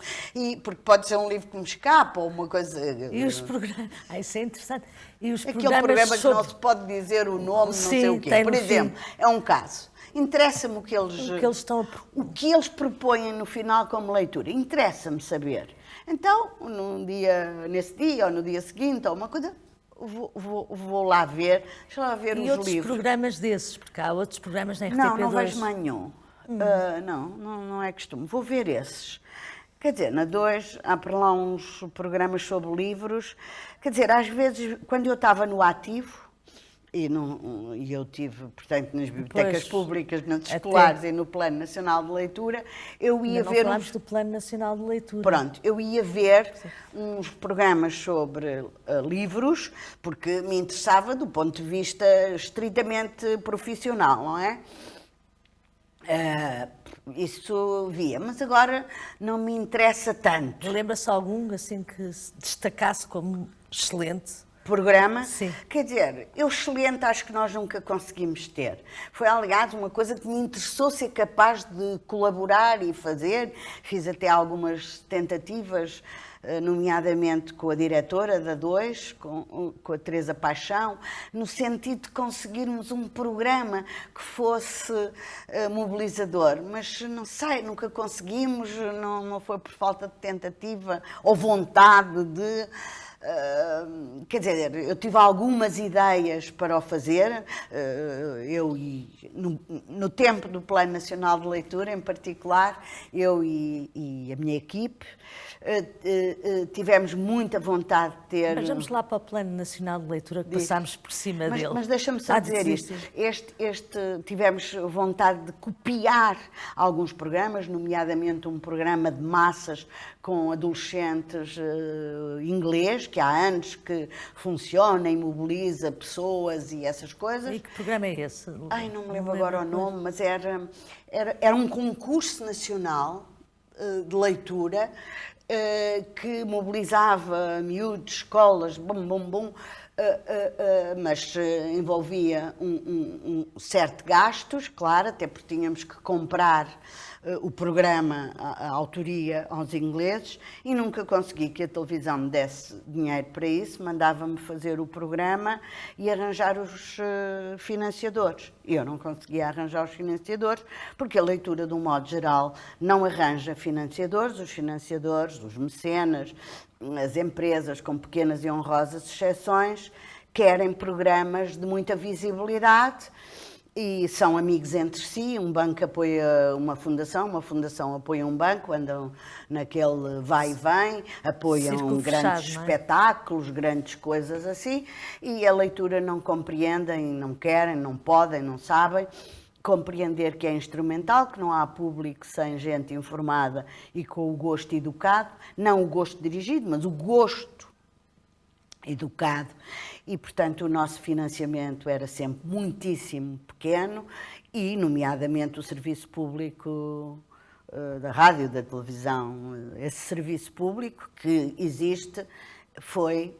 Porque pode ser um livro que me escapa ou uma coisa... E os programas... isso é interessante. E os aquele programa que não se pode dizer o nome, Sim, não sei o quê. Por exemplo, é um caso. Interessa-me o que eles propõem no final como leitura. Interessa-me saber. Então, nesse dia ou no dia seguinte, ou uma coisa, vou lá ver, deixa lá ver os livros. E outros programas desses, porque há outros programas na RTP2. Não vejo nenhum. Não é costume. Vou ver esses. Quer dizer, na 2 há por lá uns programas sobre livros. Quer dizer, às vezes, quando eu estava no ativo, e eu tive, portanto, nas bibliotecas públicas, nas escolares e no Plano Nacional de Leitura, eu ia ver... Não falámos do Plano Nacional de Leitura. Pronto, eu ia ver uns programas sobre livros, porque me interessava do ponto de vista estritamente profissional, não é? Isso via, mas agora não me interessa tanto. Lembra-se algum, assim, que se destacasse como excelente? Programa? Sim. Quer dizer, eu excelente acho que nós nunca conseguimos ter. Foi, aliás, uma coisa que me interessou ser capaz de colaborar e fazer. Fiz até algumas tentativas, nomeadamente com a diretora da 2, com a Teresa Paixão, no sentido de conseguirmos um programa que fosse mobilizador. Mas não sei, nunca conseguimos, não foi por falta de tentativa ou vontade de... quer dizer, eu tive algumas ideias para o fazer, no tempo do Plano Nacional de Leitura, em particular, eu e a minha equipe, tivemos muita vontade de ter... Mas vamos lá para o Plano Nacional de Leitura, que passámos por cima dele. Mas deixa-me só dizer isto. Tivemos vontade de copiar alguns programas, nomeadamente um programa de massas com adolescentes inglês, que há anos que funciona e mobiliza pessoas e essas coisas. E que programa é esse? Não me lembro agora o nome, mas era um concurso nacional de leitura que mobilizava miúdos, escolas, mas envolvia um certo gastos, claro, até porque tínhamos que comprar o programa, a autoria aos ingleses, e nunca consegui que a televisão me desse dinheiro para isso, mandava-me fazer o programa e arranjar os financiadores. E eu não conseguia arranjar os financiadores, porque a leitura, de um modo geral, não arranja financiadores, os mecenas, as empresas com pequenas e honrosas exceções, querem programas de muita visibilidade, e são amigos entre si, um banco apoia uma fundação apoia um banco, andam naquele vai e vem, apoiam grandes espetáculos, grandes coisas assim, e a leitura não compreendem, não querem, não podem, não sabem compreender que é instrumental, que não há público sem gente informada e com o gosto educado, não o gosto dirigido, mas o gosto educado. E, portanto, o nosso financiamento era sempre muitíssimo pequeno e, nomeadamente, o serviço público da rádio, da televisão, esse serviço público que existe foi,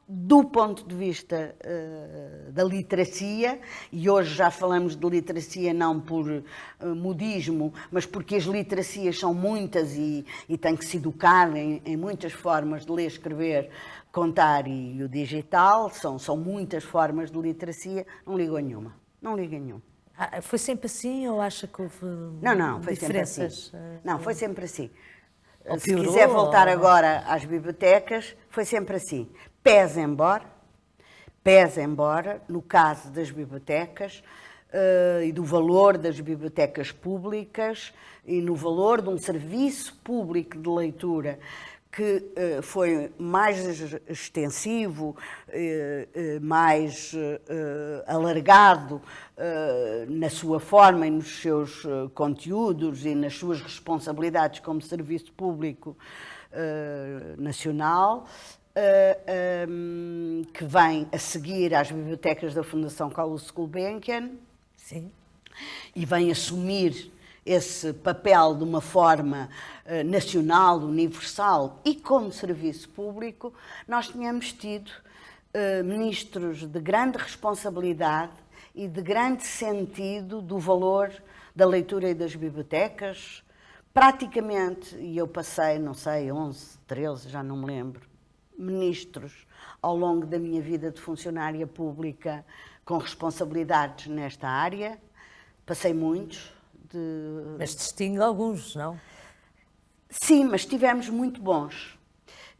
do ponto de vista da literacia, e hoje já falamos de literacia não por modismo, mas porque as literacias são muitas e tem que se educar em muitas formas de ler, escrever, contar e o digital, são muitas formas de literacia, não ligo a nenhuma. Não ligo a nenhuma. Foi sempre assim ou acha que houve foi diferenças? Sempre assim. Não, foi sempre assim. Ou se piorou, quiser voltar agora às bibliotecas, foi sempre assim. Pese embora, no caso das bibliotecas e do valor das bibliotecas públicas e no valor de um serviço público de leitura que foi mais extensivo, mais alargado na sua forma e nos seus conteúdos e nas suas responsabilidades como serviço público nacional, que vem a seguir às bibliotecas da Fundação Carlos Gulbenkian. Sim. E vem assumir esse papel de uma forma nacional, universal e como serviço público. Nós tínhamos tido ministros de grande responsabilidade e de grande sentido do valor da leitura e das bibliotecas. Praticamente, e eu passei, não sei, 11, 13, já não me lembro, ministros ao longo da minha vida de funcionária pública com responsabilidades nesta área. Passei muitos. Mas distingue alguns, não? Sim, mas tivemos muito bons.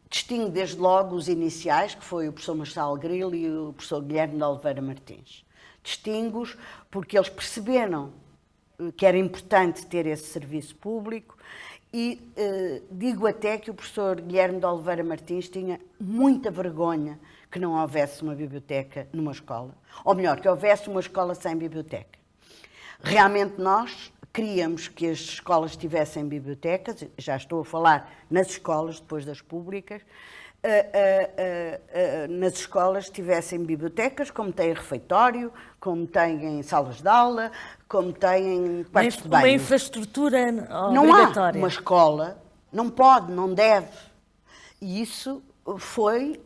Distingo desde logo os iniciais, que foi o professor Marcelo Grilo e o professor Guilherme de Oliveira Martins. Distingo-os porque eles perceberam que era importante ter esse serviço público e digo até que o professor Guilherme de Oliveira Martins tinha muita vergonha que não houvesse uma biblioteca numa escola. Ou melhor, que houvesse uma escola sem biblioteca. Realmente nós queríamos que as escolas tivessem bibliotecas, já estou a falar nas escolas, depois das públicas, nas escolas tivessem bibliotecas, como tem refeitório, como têm salas de aula, como têm quartos de banho. Uma infraestrutura obrigatória. Não há uma escola, não pode, não deve. E isso foi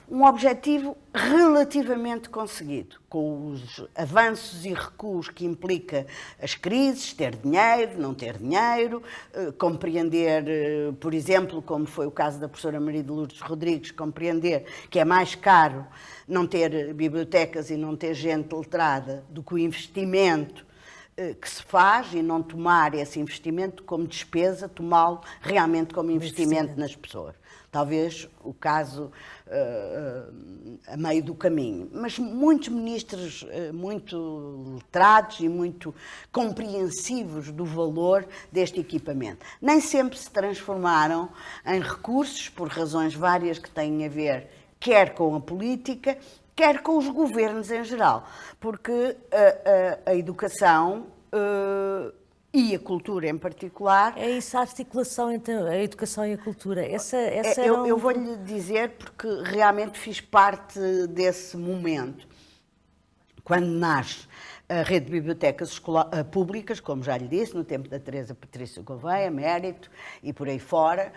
um objetivo relativamente conseguido, com os avanços e recuos que implica as crises, ter dinheiro, não ter dinheiro, compreender, por exemplo, como foi o caso da professora Maria de Lourdes Rodrigues, compreender que é mais caro não ter bibliotecas e não ter gente letrada do que o investimento que se faz e não tomar esse investimento como despesa, tomá-lo realmente como investimento nas pessoas. Talvez o caso a meio do caminho. Mas muitos ministros muito letrados e muito compreensivos do valor deste equipamento. Nem sempre se transformaram em recursos, por razões várias que têm a ver quer com a política, quer com os governos em geral. Porque a educação e a cultura em particular... É isso, a articulação entre a educação e a cultura. Eu vou-lhe dizer porque realmente fiz parte desse momento. Quando nasce a rede de bibliotecas públicas, como já lhe disse, no tempo da Teresa Patrícia Gouveia, Mérito e por aí fora,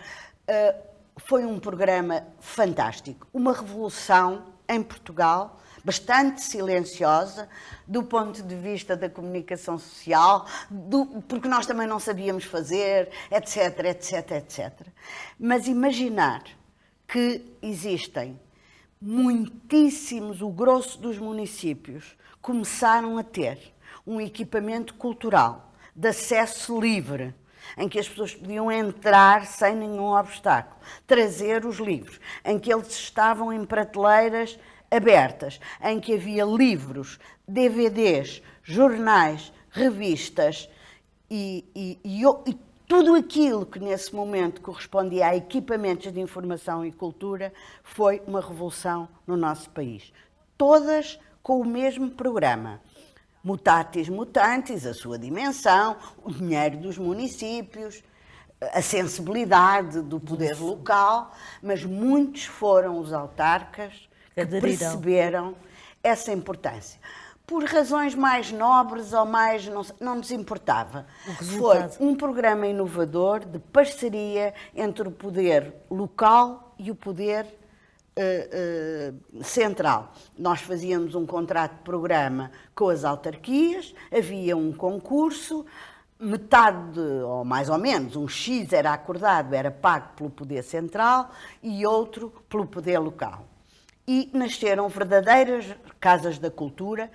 foi um programa fantástico, uma revolução em Portugal, bastante silenciosa, do ponto de vista da comunicação social, porque nós também não sabíamos fazer, etc, etc, etc. Mas imaginar que existem muitíssimos, o grosso dos municípios, começaram a ter um equipamento cultural de acesso livre, em que as pessoas podiam entrar sem nenhum obstáculo, trazer os livros, em que eles estavam em prateleiras abertas, em que havia livros, DVDs, jornais, revistas e tudo aquilo que nesse momento correspondia a equipamentos de informação e cultura, foi uma revolução no nosso país. Todas com o mesmo programa. Mutatis mutandis, a sua dimensão, o dinheiro dos municípios, a sensibilidade do poder local, mas muitos foram os autarcas que perceberam essa importância. Por razões mais nobres ou mais... não nos importava. Foi um programa inovador de parceria entre o poder local e o poder central. Nós fazíamos um contrato de programa com as autarquias, havia um concurso, metade, ou mais ou menos, um X era acordado, era pago pelo poder central e outro pelo poder local. E nasceram verdadeiras casas da cultura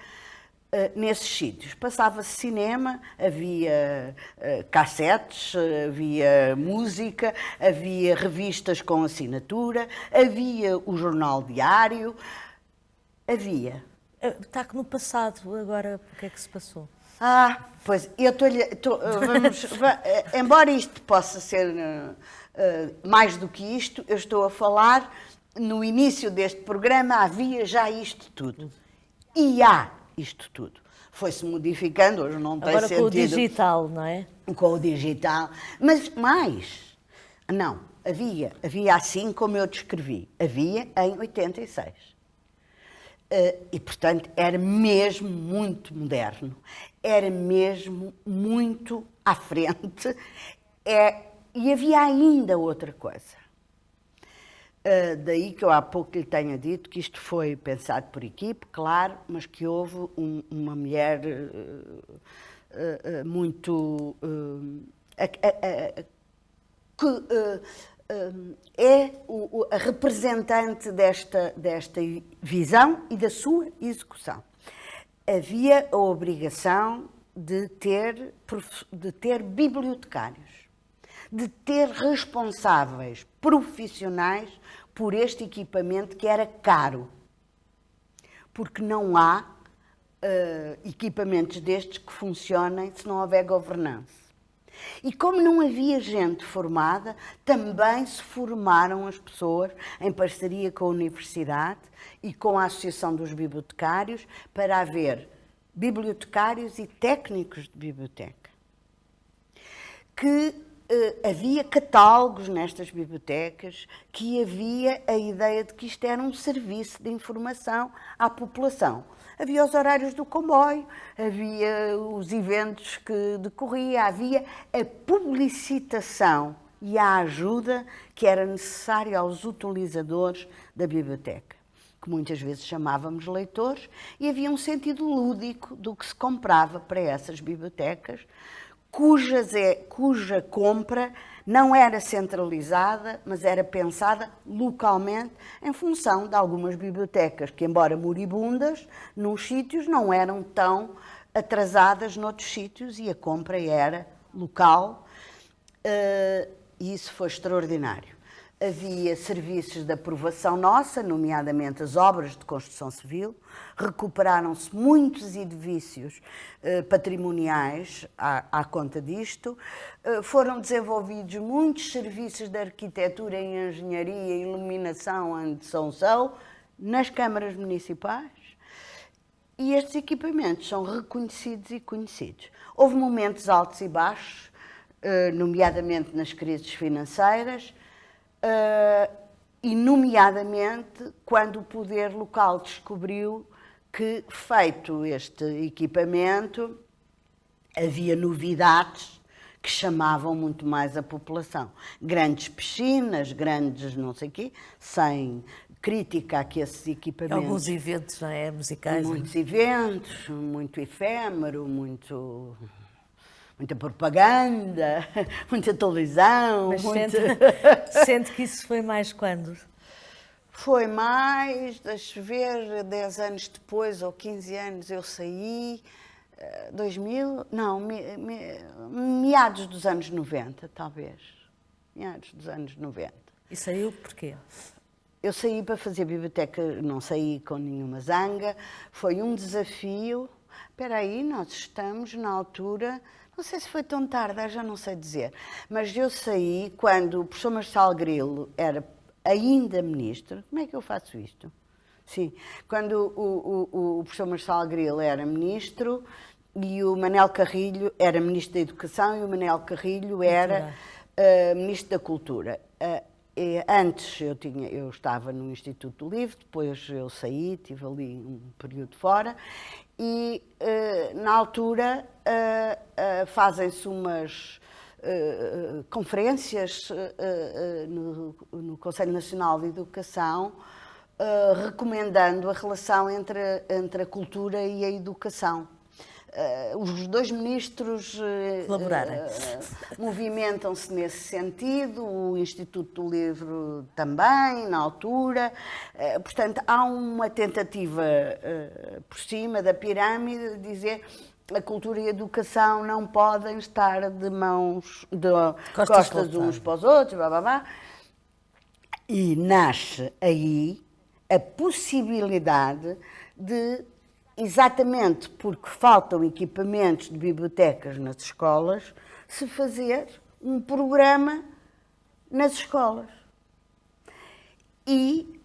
nesses sítios. Passava-se cinema, havia cassetes, havia música, havia revistas com assinatura, havia o jornal diário, havia. Está no passado, agora o que é que se passou? Pois, eu embora isto possa ser mais do que isto, eu estou a falar, no início deste programa havia já isto tudo. E há isto tudo. Foi-se modificando, hoje não tem sentido. Agora com o digital, não é? Com o digital. Mas mais, Não, havia assim como eu descrevi, havia em 86. E, portanto, era mesmo muito moderno, era mesmo muito à frente, e havia ainda outra coisa. Daí que eu há pouco lhe tenha dito que isto foi pensado por equipe, claro, mas que houve uma mulher muito... que é a representante desta visão e da sua execução. Havia a obrigação de ter bibliotecários, de ter responsáveis profissionais por este equipamento que era caro, porque não há equipamentos destes que funcionem se não houver governança. E como não havia gente formada, também se formaram as pessoas em parceria com a universidade e com a Associação dos Bibliotecários para haver bibliotecários e técnicos de biblioteca. Que havia catálogos nestas bibliotecas, que havia a ideia de que isto era um serviço de informação à população. Havia os horários do comboio, havia os eventos que decorria, havia a publicitação e a ajuda que era necessária aos utilizadores da biblioteca, que muitas vezes chamávamos leitores, e havia um sentido lúdico do que se comprava para essas bibliotecas, cuja compra não era centralizada, mas era pensada localmente em função de algumas bibliotecas que, embora moribundas, nos sítios não eram tão atrasadas noutros sítios e a compra era local, e isso foi extraordinário. Havia serviços de aprovação nossa, nomeadamente as obras de construção civil, recuperaram-se muitos edifícios patrimoniais à conta disto, foram desenvolvidos muitos serviços de arquitetura e engenharia, iluminação e são nas câmaras municipais, e estes equipamentos são reconhecidos e conhecidos. Houve momentos altos e baixos, nomeadamente nas crises financeiras, e nomeadamente quando o poder local descobriu que, feito este equipamento, havia novidades que chamavam muito mais a população. Grandes piscinas, grandes não sei o quê, sem crítica a que esses equipamentos... Alguns eventos, não é? Musicais. Muitos eventos, muito efêmero, muita propaganda, muita televisão. Mas sente que isso foi mais quando? Foi mais, deixa ver, 10 anos depois ou 15 anos eu saí, 2000, não, meados dos anos 90, talvez. Meados dos anos 90. E saiu porquê? Eu saí para fazer biblioteca, não saí com nenhuma zanga, foi um desafio. Espera aí, nós estamos na altura... Não sei se foi tão tarde, já não sei dizer, mas eu saí quando o professor Marçal Grilo era ainda ministro. Como é que eu faço isto? Sim, quando o professor Marçal Grilo era ministro e o Manel Carrilho era ministro da Educação e o Manel Carrilho era ministro da Cultura. Antes eu estava no Instituto do Livro, depois eu saí, estive ali um período fora e na altura fazem-se umas conferências no Conselho Nacional de Educação recomendando a relação entre a cultura e a educação. Os dois ministros movimentam-se nesse sentido, o Instituto do Livro também, na altura. Portanto, há uma tentativa por cima da pirâmide de dizer a cultura e a educação não podem estar de costas uns para os outros, blá, blá, blá. E nasce aí a possibilidade de, exatamente porque faltam equipamentos de bibliotecas nas escolas, se fazer um programa nas escolas. E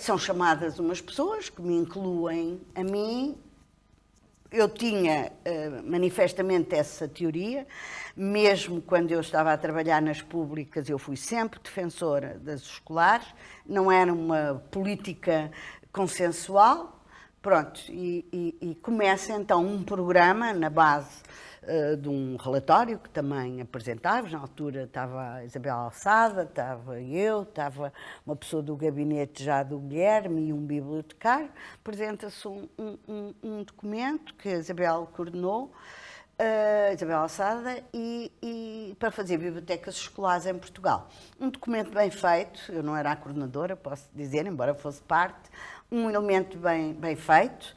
são chamadas umas pessoas que me incluem a mim, eu tinha manifestamente essa teoria, mesmo quando eu estava a trabalhar nas públicas, eu fui sempre defensora das escolares, não era uma política consensual, pronto, e começa então um programa na base de um relatório que também apresentávamos. Na altura estava a Isabel Alçada, estava eu, estava uma pessoa do gabinete já do Guilherme e um bibliotecário. Apresenta-se um documento que a Isabel coordenou, Isabel Alçada, e para fazer bibliotecas escolares em Portugal. Um documento bem feito, eu não era a coordenadora, posso dizer, embora fosse parte, um elemento bem feito,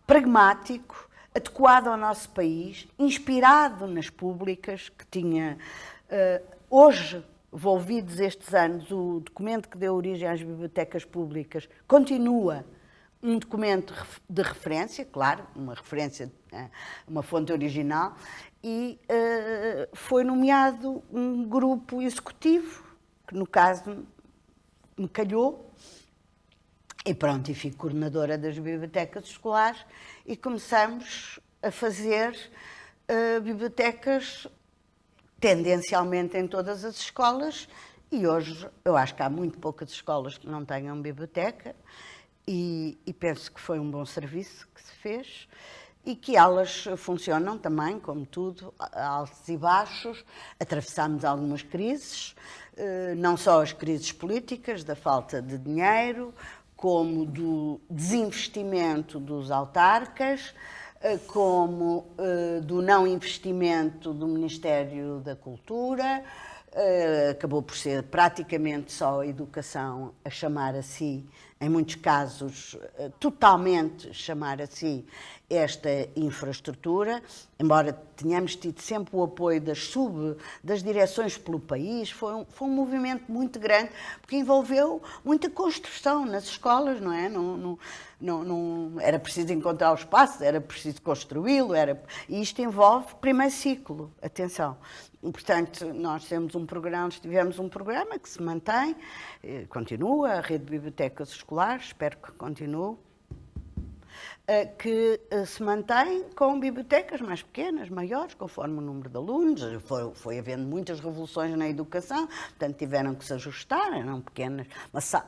pragmático, adequado ao nosso país, inspirado nas públicas, que tinha, hoje, envolvidos estes anos, o documento que deu origem às bibliotecas públicas continua um documento de referência, claro, uma referência, uma fonte original, e foi nomeado um grupo executivo, que no caso me calhou, e pronto, e fui coordenadora das bibliotecas escolares e começamos a fazer bibliotecas tendencialmente em todas as escolas, e hoje eu acho que há muito poucas escolas que não tenham biblioteca, e penso que foi um bom serviço que se fez e que elas funcionam também, como tudo, a altos e baixos. Atravessámos algumas crises, não só as crises políticas, da falta de dinheiro, como do desinvestimento dos autarcas, como do não investimento do Ministério da Cultura. Acabou por ser praticamente só a educação a chamar a si, em muitos casos, totalmente chamar a si esta infraestrutura, embora tenhamos tido sempre o apoio das direções pelo país. Foi um movimento muito grande, porque envolveu muita construção nas escolas, não é? Não era preciso encontrar o espaço, era preciso construí-lo, e isto envolve primeiro ciclo, atenção. Portanto, nós tivemos um programa que se mantém, continua, a rede de bibliotecas escolares, espero que continue, que se mantém com bibliotecas mais pequenas, maiores, conforme o número de alunos. Foi havendo muitas revoluções na educação, portanto tiveram que se ajustar, eram pequenas.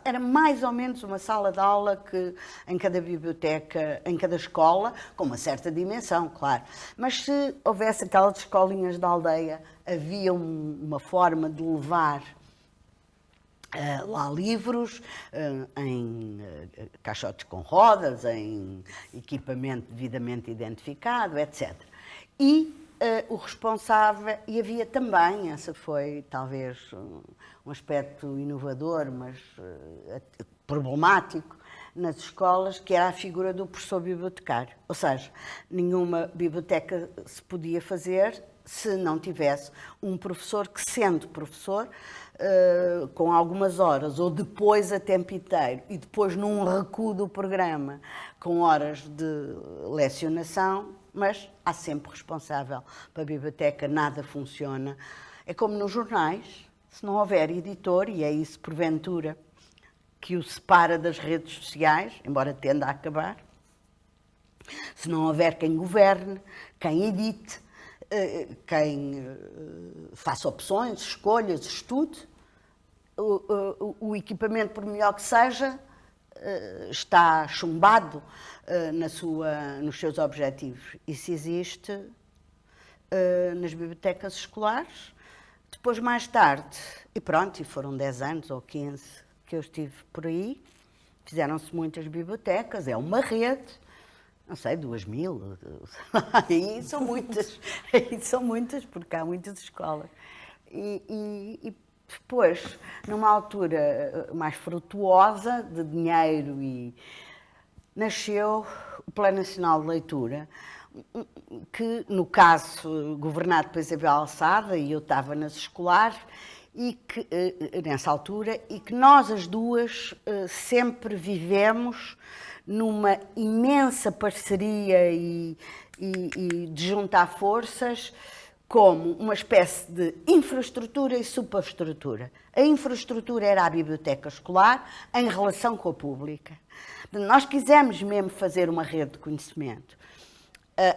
Era mais ou menos uma sala de aula que em cada biblioteca, em cada escola, com uma certa dimensão, claro. Mas se houvesse aquelas escolinhas da aldeia, havia uma forma de levar lá livros, em caixotes com rodas, em equipamento devidamente identificado, etc. E o responsável, e havia também, esse foi talvez um aspecto inovador, mas problemático, nas escolas, que era a figura do professor bibliotecário. Ou seja, nenhuma biblioteca se podia fazer se não tivesse um professor que, sendo professor, com algumas horas, ou depois a tempo inteiro, e depois num recuo do programa, com horas de lecionação, mas há sempre responsável para a biblioteca, nada funciona. É como nos jornais, se não houver editor, e é isso porventura que o separa das redes sociais, embora tenda a acabar, se não houver quem governe, quem edite, quem faça opções, escolhas, estude, o equipamento, por melhor que seja, está chumbado nos seus objetivos. Isso existe nas bibliotecas escolares. Depois, mais tarde, e pronto, e foram 10 anos ou 15 que eu estive por aí, fizeram-se muitas bibliotecas, é uma rede, não sei, 2000, aí são muitas, porque há muitas escolas. E depois, numa altura mais frutuosa de dinheiro, nasceu o Plano Nacional de Leitura, que, no caso, governado por Isabel Alçada, e eu estava nas escolares, e que, nessa altura, e que nós as duas sempre vivemos numa imensa parceria e de juntar forças, como uma espécie de infraestrutura e superestrutura. A infraestrutura era a biblioteca escolar em relação com a pública. Nós quisemos mesmo fazer uma rede de conhecimento.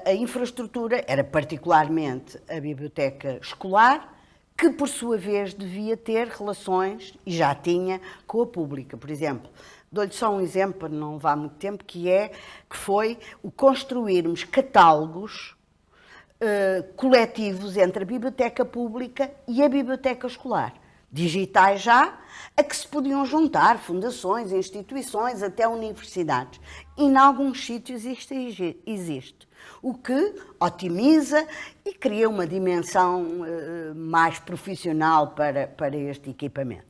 A infraestrutura era particularmente a biblioteca escolar, que por sua vez devia ter relações, e já tinha, com a pública. Por exemplo, dou-lhe só um exemplo, para não levar muito tempo, que foi o construirmos catálogos coletivos entre a biblioteca pública e a biblioteca escolar. Digitais já, a que se podiam juntar fundações, instituições, até universidades. E em alguns sítios isto existe. O que otimiza e cria uma dimensão mais profissional para este equipamento.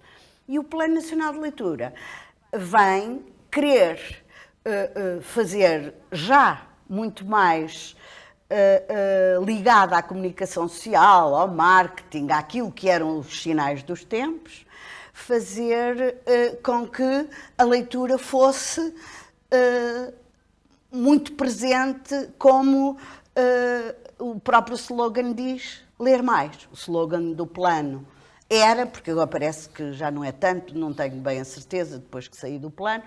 E o Plano Nacional de Leitura vem querer fazer já muito mais ligada à comunicação social, ao marketing, àquilo que eram os sinais dos tempos, fazer com que a leitura fosse muito presente, como o próprio slogan diz, ler mais. O slogan do plano era, porque agora parece que já não é tanto, não tenho bem a certeza, depois que saí do plano,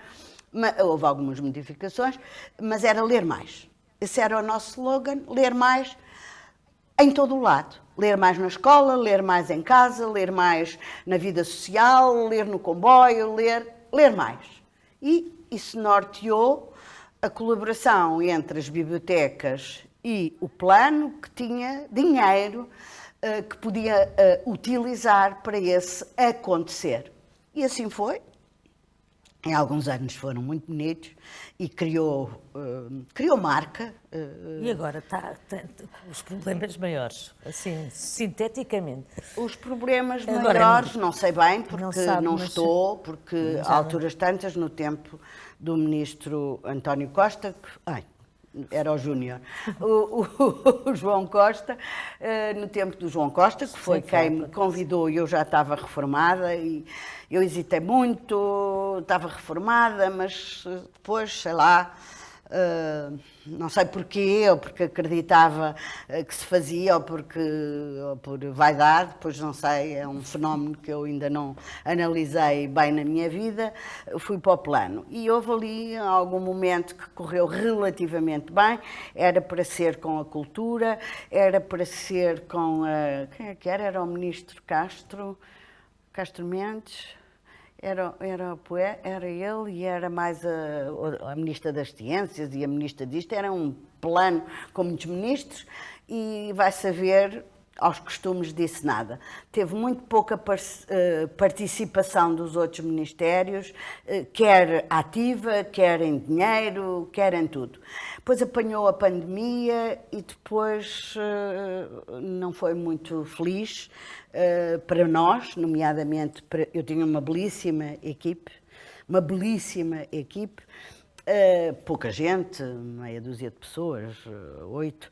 houve algumas modificações, mas era ler mais. Esse era o nosso slogan, ler mais em todo o lado. Ler mais na escola, ler mais em casa, ler mais na vida social, ler no comboio, ler mais. E isso norteou a colaboração entre as bibliotecas e o plano, que tinha dinheiro que podia utilizar para esse acontecer. E assim foi. Em alguns anos foram muito bonitos e criou marca. E agora está os problemas maiores, assim, sinteticamente. Os problemas Agora, maiores, não sei bem, porque não sabe, não mas estou, porque há alturas tantas, no tempo do ministro António Costa, era o Júnior, o João Costa, no tempo do João Costa, que foi quem me convidou, e eu já estava reformada, e eu hesitei muito, estava reformada, mas depois, sei lá, não sei porquê, ou porque acreditava que se fazia, ou por vaidade, depois não sei, é um fenómeno que eu ainda não analisei bem na minha vida, fui para o plano. E houve ali algum momento que correu relativamente bem, era para ser com a cultura, era para ser com quem é que era? Era o ministro Castro Mendes. Era ele e era mais a Ministra das Ciências e a Ministra disto. Era um plano com muitos ministros e vai saber, aos costumes disse nada. Teve muito pouca participação dos outros ministérios, quer ativa, quer em dinheiro, quer em tudo. Depois apanhou a pandemia e depois não foi muito feliz para nós, nomeadamente, eu tinha uma belíssima equipe, pouca gente, meia dúzia de pessoas, 8,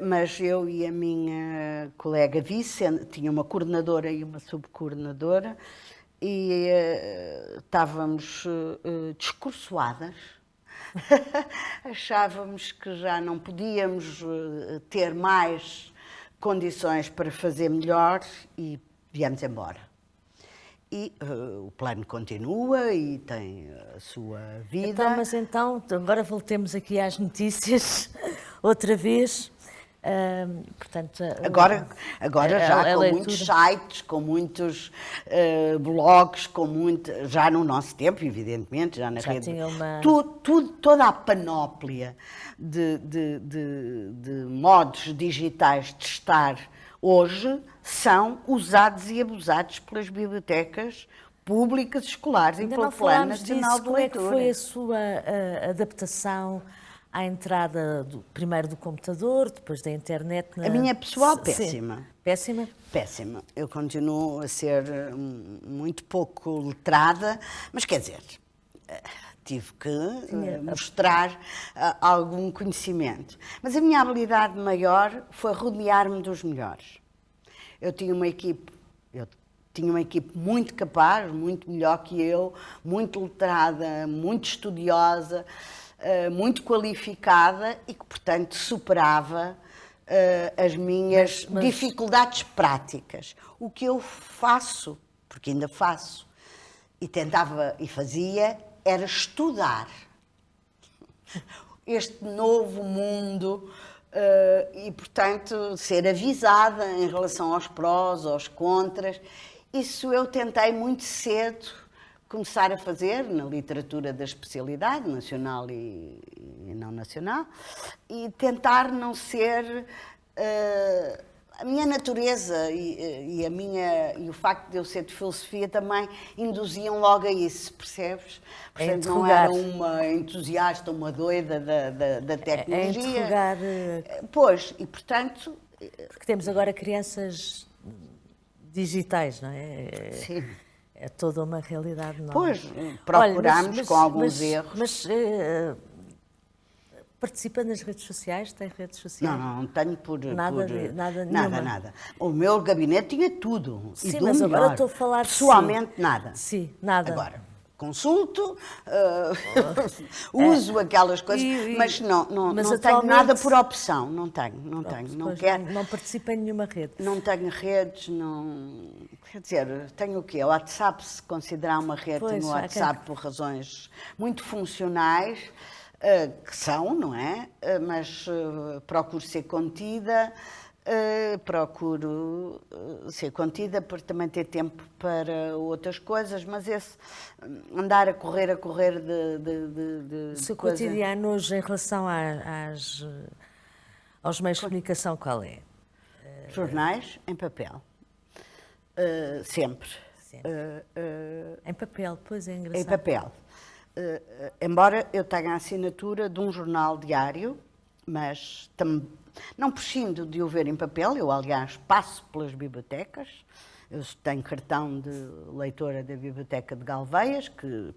mas eu e a minha colega vice, tinha uma coordenadora e uma subcoordenadora, e estávamos descursoadas. Achávamos que já não podíamos ter mais condições para fazer melhor e viemos embora. E o plano continua e tem a sua vida. Mas agora voltemos aqui às notícias, outra vez. Portanto, agora já com muitos sites, com muitos blogs, já no nosso tempo, evidentemente, já na rede. Toda a panóplia de modos digitais de estar hoje são usados e abusados pelas bibliotecas públicas escolares e pelo Plano Nacional de Leitura. Como é que foi a sua adaptação à entrada primeiro do computador, depois da internet? A minha pessoal, péssima. Sim. Péssima? Péssima. Eu continuo a ser muito pouco letrada, mas quer dizer, tive que mostrar algum conhecimento. Mas a minha habilidade maior foi rodear-me dos melhores. Eu tinha uma equipe muito capaz, muito melhor que eu, muito letrada, muito estudiosa, muito qualificada e que, portanto, superava as minhas dificuldades práticas. O que eu faço, porque ainda faço, e tentava e fazia, era estudar este novo mundo e, portanto, ser avisada em relação aos prós, aos contras. Isso eu tentei muito cedo começar a fazer na literatura da especialidade, nacional e não nacional, e tentar não ser... a minha natureza e o facto de eu ser de filosofia também induziam logo a isso, percebes? Portanto, não era uma entusiasta, uma doida da tecnologia. É interrogar... Pois, e portanto... Porque temos agora crianças digitais, não é? Sim. É toda uma realidade nova. Pois, procurámos com alguns erros. Mas participa nas redes sociais? Tem redes sociais? Não tenho nada. O meu gabinete tinha tudo. Sim, mas agora estou a falar pessoalmente, nada. Sim, nada. Agora, consulto, uso aquelas coisas, mas não tenho nada por opção. Não tenho. Não quero. Não participo em nenhuma rede. Não tenho redes, não... Quer dizer, tenho o quê? O WhatsApp, se considerar uma rede, tenho o WhatsApp por razões muito funcionais, que são, não é? Mas procuro ser contida, para também ter tempo para outras coisas, mas esse andar a correr de o seu coisa... cotidiano hoje em relação aos meios de comunicação, qual é? Jornais em papel. Sempre. Em papel, pois é engraçado. Em papel. Embora eu tenha a assinatura de um jornal diário, mas não prescindo de o ver em papel. Eu, aliás, passo pelas bibliotecas. Eu tenho cartão de leitora da Biblioteca de Galveias, que,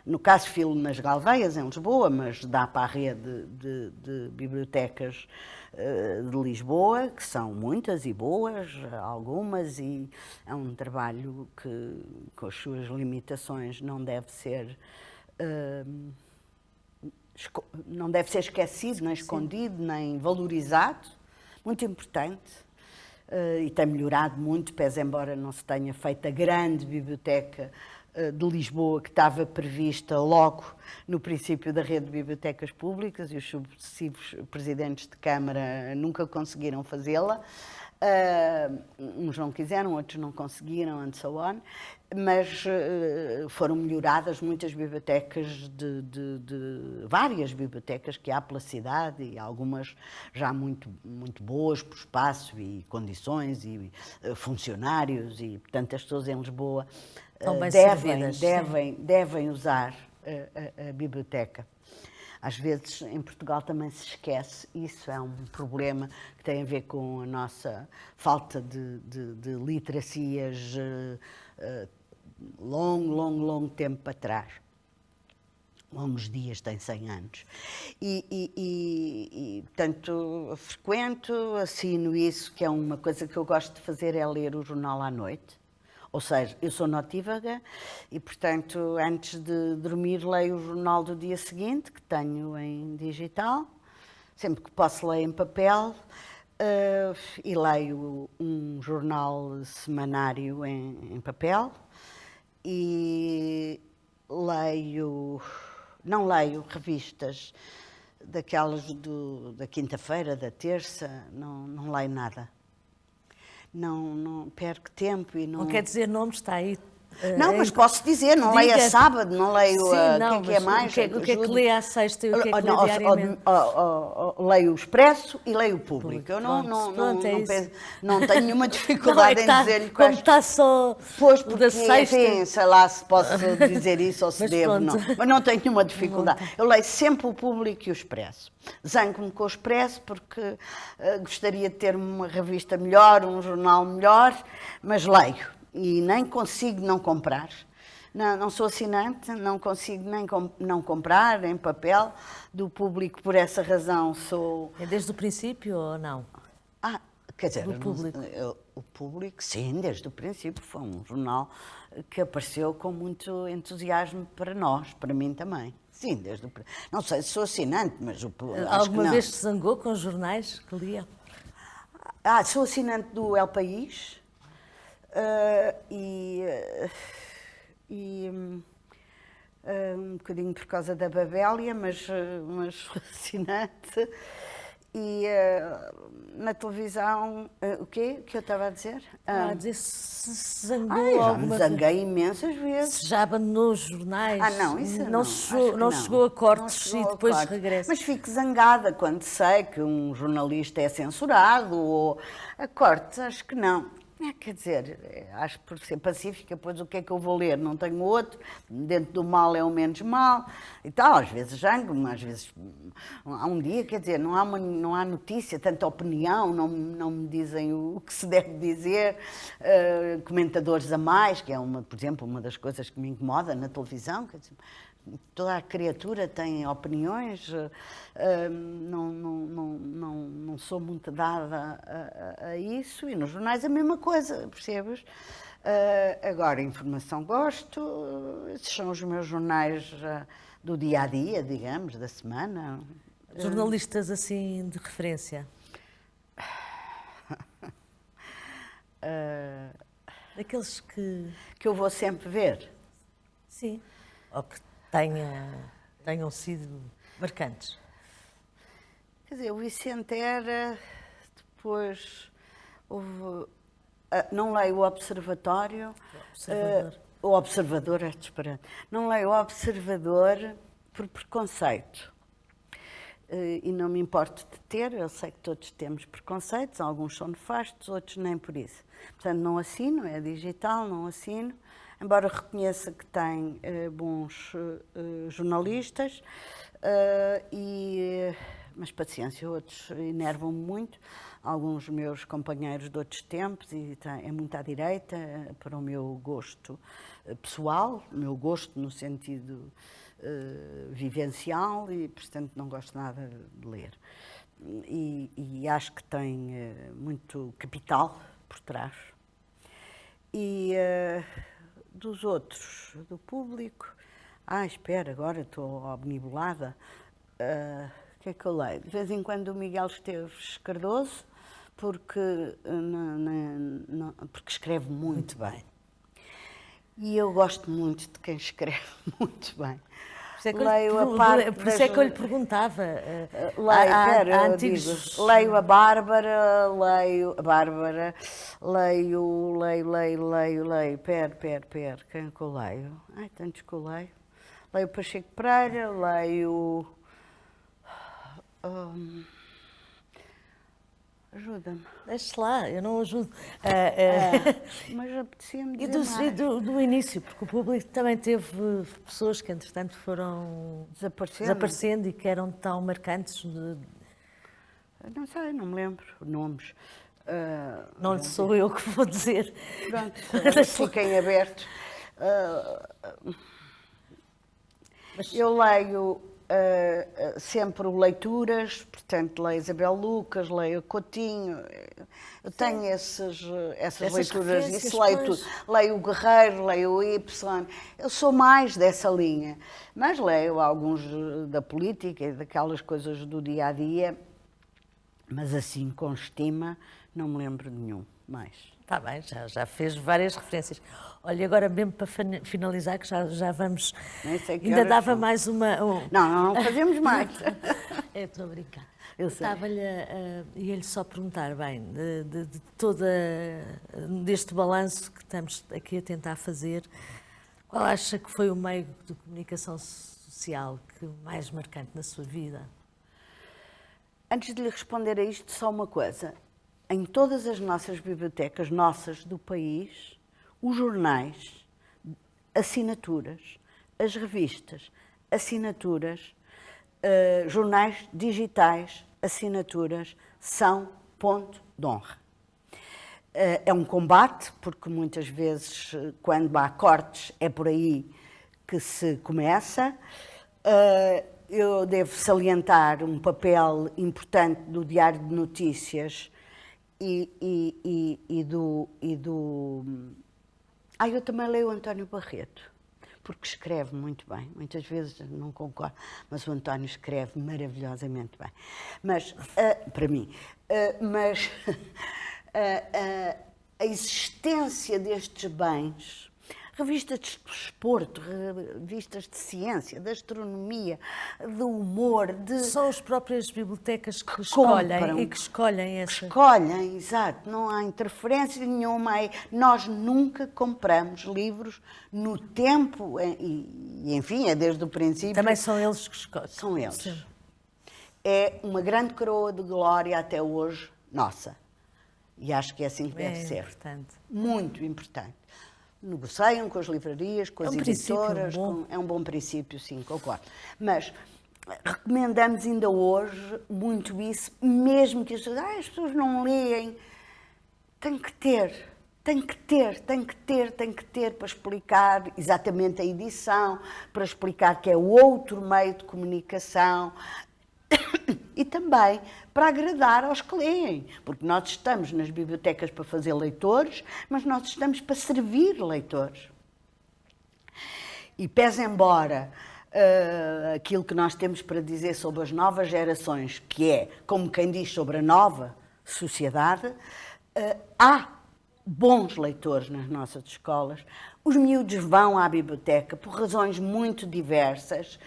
no caso, filo nas Galveias, em Lisboa, mas dá para a rede de bibliotecas de Lisboa, que são muitas e boas, algumas, e é um trabalho que, com as suas limitações, não deve ser esquecido, nem escondido, nem valorizado. Muito importante. E tem melhorado muito, pese embora não se tenha feito a grande biblioteca de Lisboa, que estava prevista logo no princípio da rede de bibliotecas públicas, e os sucessivos presidentes de Câmara nunca conseguiram fazê-la. Uns não quiseram, outros não conseguiram, and so on, mas foram melhoradas muitas bibliotecas, várias bibliotecas que há pela cidade, e algumas já muito boas por espaço e condições e funcionários, e portanto as pessoas em Lisboa devem usar a biblioteca. Às vezes, em Portugal também se esquece. Isso é um problema que tem a ver com a nossa falta de literacias longo tempo atrás. Longos dias, tem 100 anos. Portanto, frequento, assino isso, que é uma coisa que eu gosto de fazer, é ler o jornal à noite. Ou seja, eu sou notívaga e, portanto, antes de dormir leio o jornal do dia seguinte, que tenho em digital. Sempre que posso leio em papel, e leio um jornal semanário em papel. E não leio revistas daquelas da quinta-feira, da terça, não leio nada. Não perco tempo e não... Não quer dizer nomes, está aí. Não, mas posso dizer, não leio a sábado, não leio o que é mais. O que é que lê à sexta e o que é que lê diariamente? Leio o Expresso e leio o Público. Eu não tenho nenhuma dificuldade em dizer-lhe como está só pois, porque, da sexta. Enfim, sei lá se posso dizer isso ou se devo, não. Mas não tenho nenhuma dificuldade. Eu leio sempre o Público e o Expresso. Zango-me com o Expresso porque gostaria de ter uma revista melhor, um jornal melhor, mas leio. E nem consigo não comprar. Não sou assinante, não consigo nem não comprar em papel do Público, por essa razão sou... É desde o princípio ou não? Quer dizer, o Público, sim, desde o princípio. Foi um jornal que apareceu com muito entusiasmo para nós, para mim também. Sim, desde o princípio. Não sei se sou assinante, mas alguma vez se zangou com os jornais que lia? Sou assinante do El País. Um bocadinho por causa da Babélia, mas assinante, E na televisão, o quê que eu estava a dizer? A dizer se zangou Já me alguma vez. zanguei imensas vezes. Se já abandonou os jornais. Não, isso não. não. Não chegou a cortes Não chegou e a depois cortes. regressa. Mas fico zangada quando sei que um jornalista é censurado ou a cortes, acho que não. Quer dizer, acho que por ser pacífica, pois o que é que eu vou ler? Não tenho outro, dentro do mal é o menos mal e tal, às vezes jango, às vezes há um dia, quer dizer, não há notícia, tanta opinião, não me dizem o que se deve dizer, comentadores a mais, que é, por exemplo, uma das coisas que me incomoda na televisão, quer dizer, toda a criatura tem opiniões, não sou muito dada a isso, e nos jornais a mesma coisa, percebes? Agora, informação gosto, esses são os meus jornais do dia-a-dia, digamos, da semana. Jornalistas assim de referência? Daqueles que... Que eu vou sempre ver? Sim. Ou que tenham sido marcantes. Quer dizer, o Vicente era, depois houve, não leio o Observatório. O Observador é disparate. Não leio o Observador por preconceito. E não me importo de ter, eu sei que todos temos preconceitos, alguns são nefastos, outros nem por isso. Portanto, não assino, é digital, não assino. Embora reconheça que tem bons jornalistas, mas paciência, outros enervam-me muito. Alguns meus companheiros de outros tempos, e é muito à direita, para o meu gosto pessoal, o meu gosto no sentido vivencial, e portanto não gosto nada de ler. E acho que tem muito capital por trás. E dos outros, do público, espera, agora estou obnubilada. O que é que eu leio? De vez em quando o Miguel Esteves Cardoso, porque escreve muito bem. E eu gosto muito de quem escreve muito bem. Por isso é que eu lhe perguntava. Leio a Bárbara, leio. Pera, quem é que eu leio? Tantos que eu leio. Leio Pacheco Pereira, leio... Ajuda-me. Deixe lá, eu não ajudo. Mas apetecia-me dizer E do início, porque o público também teve pessoas que, entretanto, foram desaparecendo e que eram tão marcantes. Não sei, não me lembro nomes. Não sou eu que vou dizer. Pronto, fiquem abertos. Eu leio sempre leituras, portanto, leio Isabel Lucas, leio Coutinho, eu tenho essas leituras, isso leio tudo. Leio o Guerreiro, leio o Y, eu sou mais dessa linha, mas leio alguns da política e daquelas coisas do dia-a-dia, mas assim, com estima, não me lembro de nenhum mais. Está bem, já fez várias referências. Olha, agora mesmo para finalizar, que já vamos... Ainda dava mais uma... Não fazemos mais. Estou a brincar. Eu sei. Ia-lhe só perguntar, bem, de toda... deste balanço que estamos aqui a tentar fazer, qual acha que foi o meio de comunicação social que mais marcante na sua vida? Antes de lhe responder a isto, só uma coisa. Em todas as nossas bibliotecas, nossas do país, os jornais, assinaturas, as revistas, assinaturas, jornais digitais, assinaturas, são ponto de honra. É um combate, porque muitas vezes, quando há cortes, é por aí que se começa. Eu devo salientar um papel importante do Diário de Notícias e do... eu também leio o António Barreto, porque escreve muito bem. Muitas vezes não concordo, mas o António escreve maravilhosamente bem. Mas, para mim, a existência destes bens revistas de desporto, revistas de ciência, de astronomia, de humor, de... São as próprias bibliotecas que escolhem e que escolhem essa... Escolhem, exato, não há interferência nenhuma. Nós nunca compramos livros no tempo, e enfim, é desde o princípio... Também são eles que escolhem. São eles. Sim. É uma grande coroa de glória até hoje, nossa. E acho que é assim que deve ser. Importante. Muito importante. Negociam com as livrarias, com as editoras. É um bom princípio, sim, concordo. Mas recomendamos ainda hoje muito isso, mesmo que as pessoas não leem. Tem que ter para explicar exatamente a edição, para explicar que é outro meio de comunicação. E também para agradar aos que leem, porque nós estamos nas bibliotecas para fazer leitores, mas nós estamos para servir leitores. E pese embora aquilo que nós temos para dizer sobre as novas gerações, que é, como quem diz, sobre a nova sociedade, há bons leitores nas nossas escolas. Os miúdos vão à biblioteca por razões muito diversas.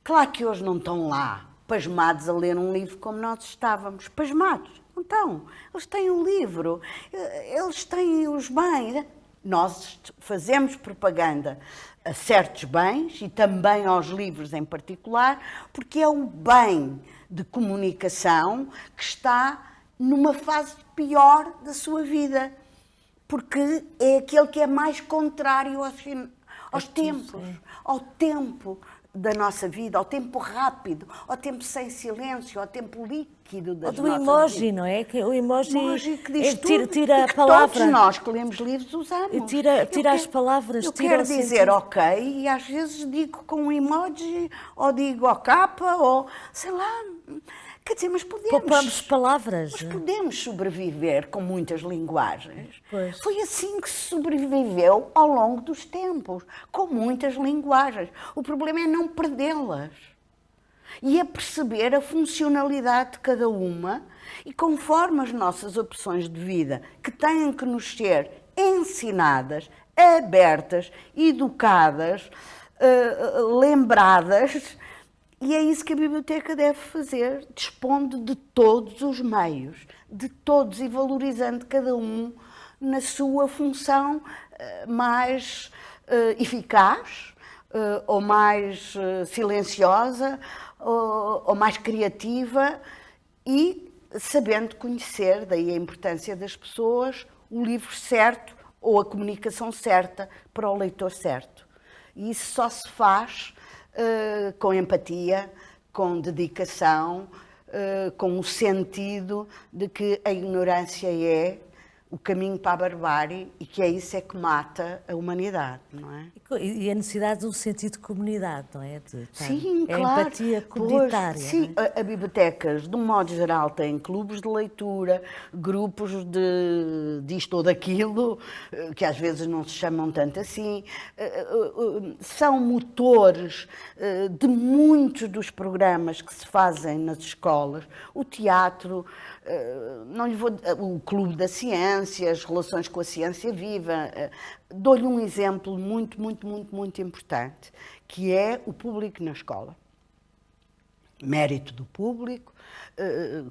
Claro que hoje não estão lá pasmados a ler um livro como nós estávamos. Pasmados. Então, eles têm o livro, eles têm os bens. Nós fazemos propaganda a certos bens e também aos livros em particular, porque é o bem de comunicação que está numa fase pior da sua vida, porque é aquele que é mais contrário aos tempos, ao tempo da nossa vida, ao tempo rápido, ao tempo sem silêncio, ao tempo líquido das nossas vidas. Do emoji, não é? Que o emoji que diz tudo, tira a que palavra. Todos nós que lemos livros usamos. E tira as palavras. Eu quero dizer ok e às vezes digo com um emoji, ou digo ó capa, ou sei lá. Quer dizer, mas poupamos palavras. Mas podemos sobreviver com muitas linguagens. Pois. Foi assim que se sobreviveu ao longo dos tempos, com muitas linguagens. O problema é não perdê-las. E é perceber a funcionalidade de cada uma e conforme as nossas opções de vida, que têm que nos ser ensinadas, abertas, educadas, lembradas. E é isso que a biblioteca deve fazer, dispondo de todos os meios, de todos, e valorizando cada um na sua função mais eficaz, ou mais silenciosa, ou mais criativa, e sabendo conhecer, daí a importância das pessoas, o livro certo ou a comunicação certa para o leitor certo. E isso só se faz com empatia, com dedicação, com o sentido de que a ignorância é o caminho para a barbárie e que é isso que mata a humanidade, não é? E a necessidade de um sentido de comunidade, não é? Sim, é claro. Empatia comunitária. Pois, sim, não é? As bibliotecas, de um modo geral, têm clubes de leitura, grupos disto ou daquilo, que às vezes não se chamam tanto assim, são motores de muitos dos programas que se fazem nas escolas. O teatro, o Clube da Ciência, as relações com a ciência viva. Dou-lhe um exemplo muito importante, que é o público na escola. Mérito do público.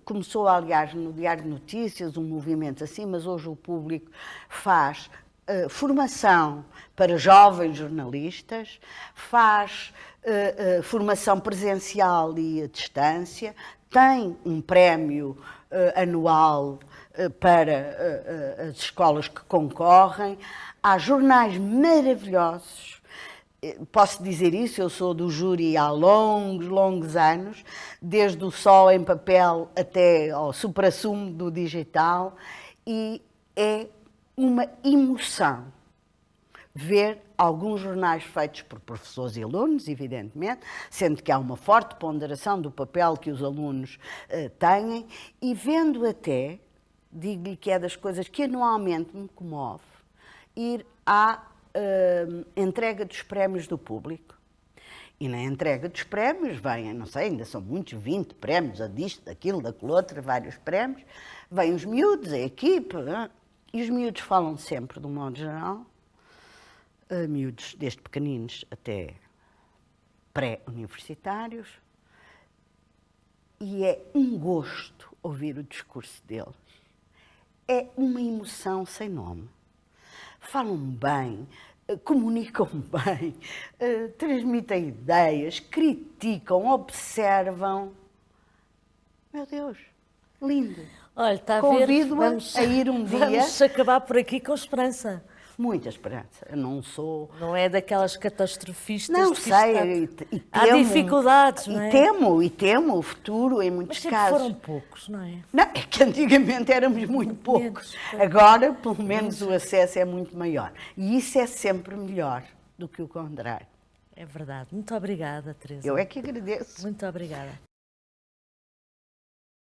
Começou, aliás, no Diário de Notícias, um movimento assim, mas hoje o público faz formação para jovens jornalistas, faz formação presencial e à distância, tem um prémio anual para as escolas que concorrem. Há jornais maravilhosos, posso dizer isso, eu sou do júri há longos anos, desde o Sol em papel até ao suprassumo do digital, e é uma emoção ver alguns jornais feitos por professores e alunos, evidentemente, sendo que há uma forte ponderação do papel que os alunos têm, e vendo até, digo-lhe que é das coisas que anualmente me comove, ir à entrega dos prémios do público. E na entrega dos prémios vêm, não sei, ainda são muitos, 20 prémios, a disto, daquilo, daquele outro, vários prémios, vêm os miúdos, a equipe, e os miúdos falam sempre, de um modo geral, miúdos desde pequeninos até pré-universitários, e é um gosto ouvir o discurso deles. É uma emoção sem nome. Falam bem, comunicam bem, transmitem ideias, criticam, observam. Meu Deus, lindo. Olha, está a ver? Convido-a a ir um dia. Vamos acabar por aqui com esperança. Muita esperança. Eu não sou... Não é daquelas catastrofistas. Não de que sei, há dificuldades, não é? E temo o futuro em muitos Mas sempre casos. foram poucos, não é? Não, é que antigamente éramos muito poucos. menos, Agora, pelo menos, o acesso é muito maior. E isso é sempre melhor do que o contrário. É verdade. Muito obrigada, Teresa. Eu é que agradeço. Muito obrigada.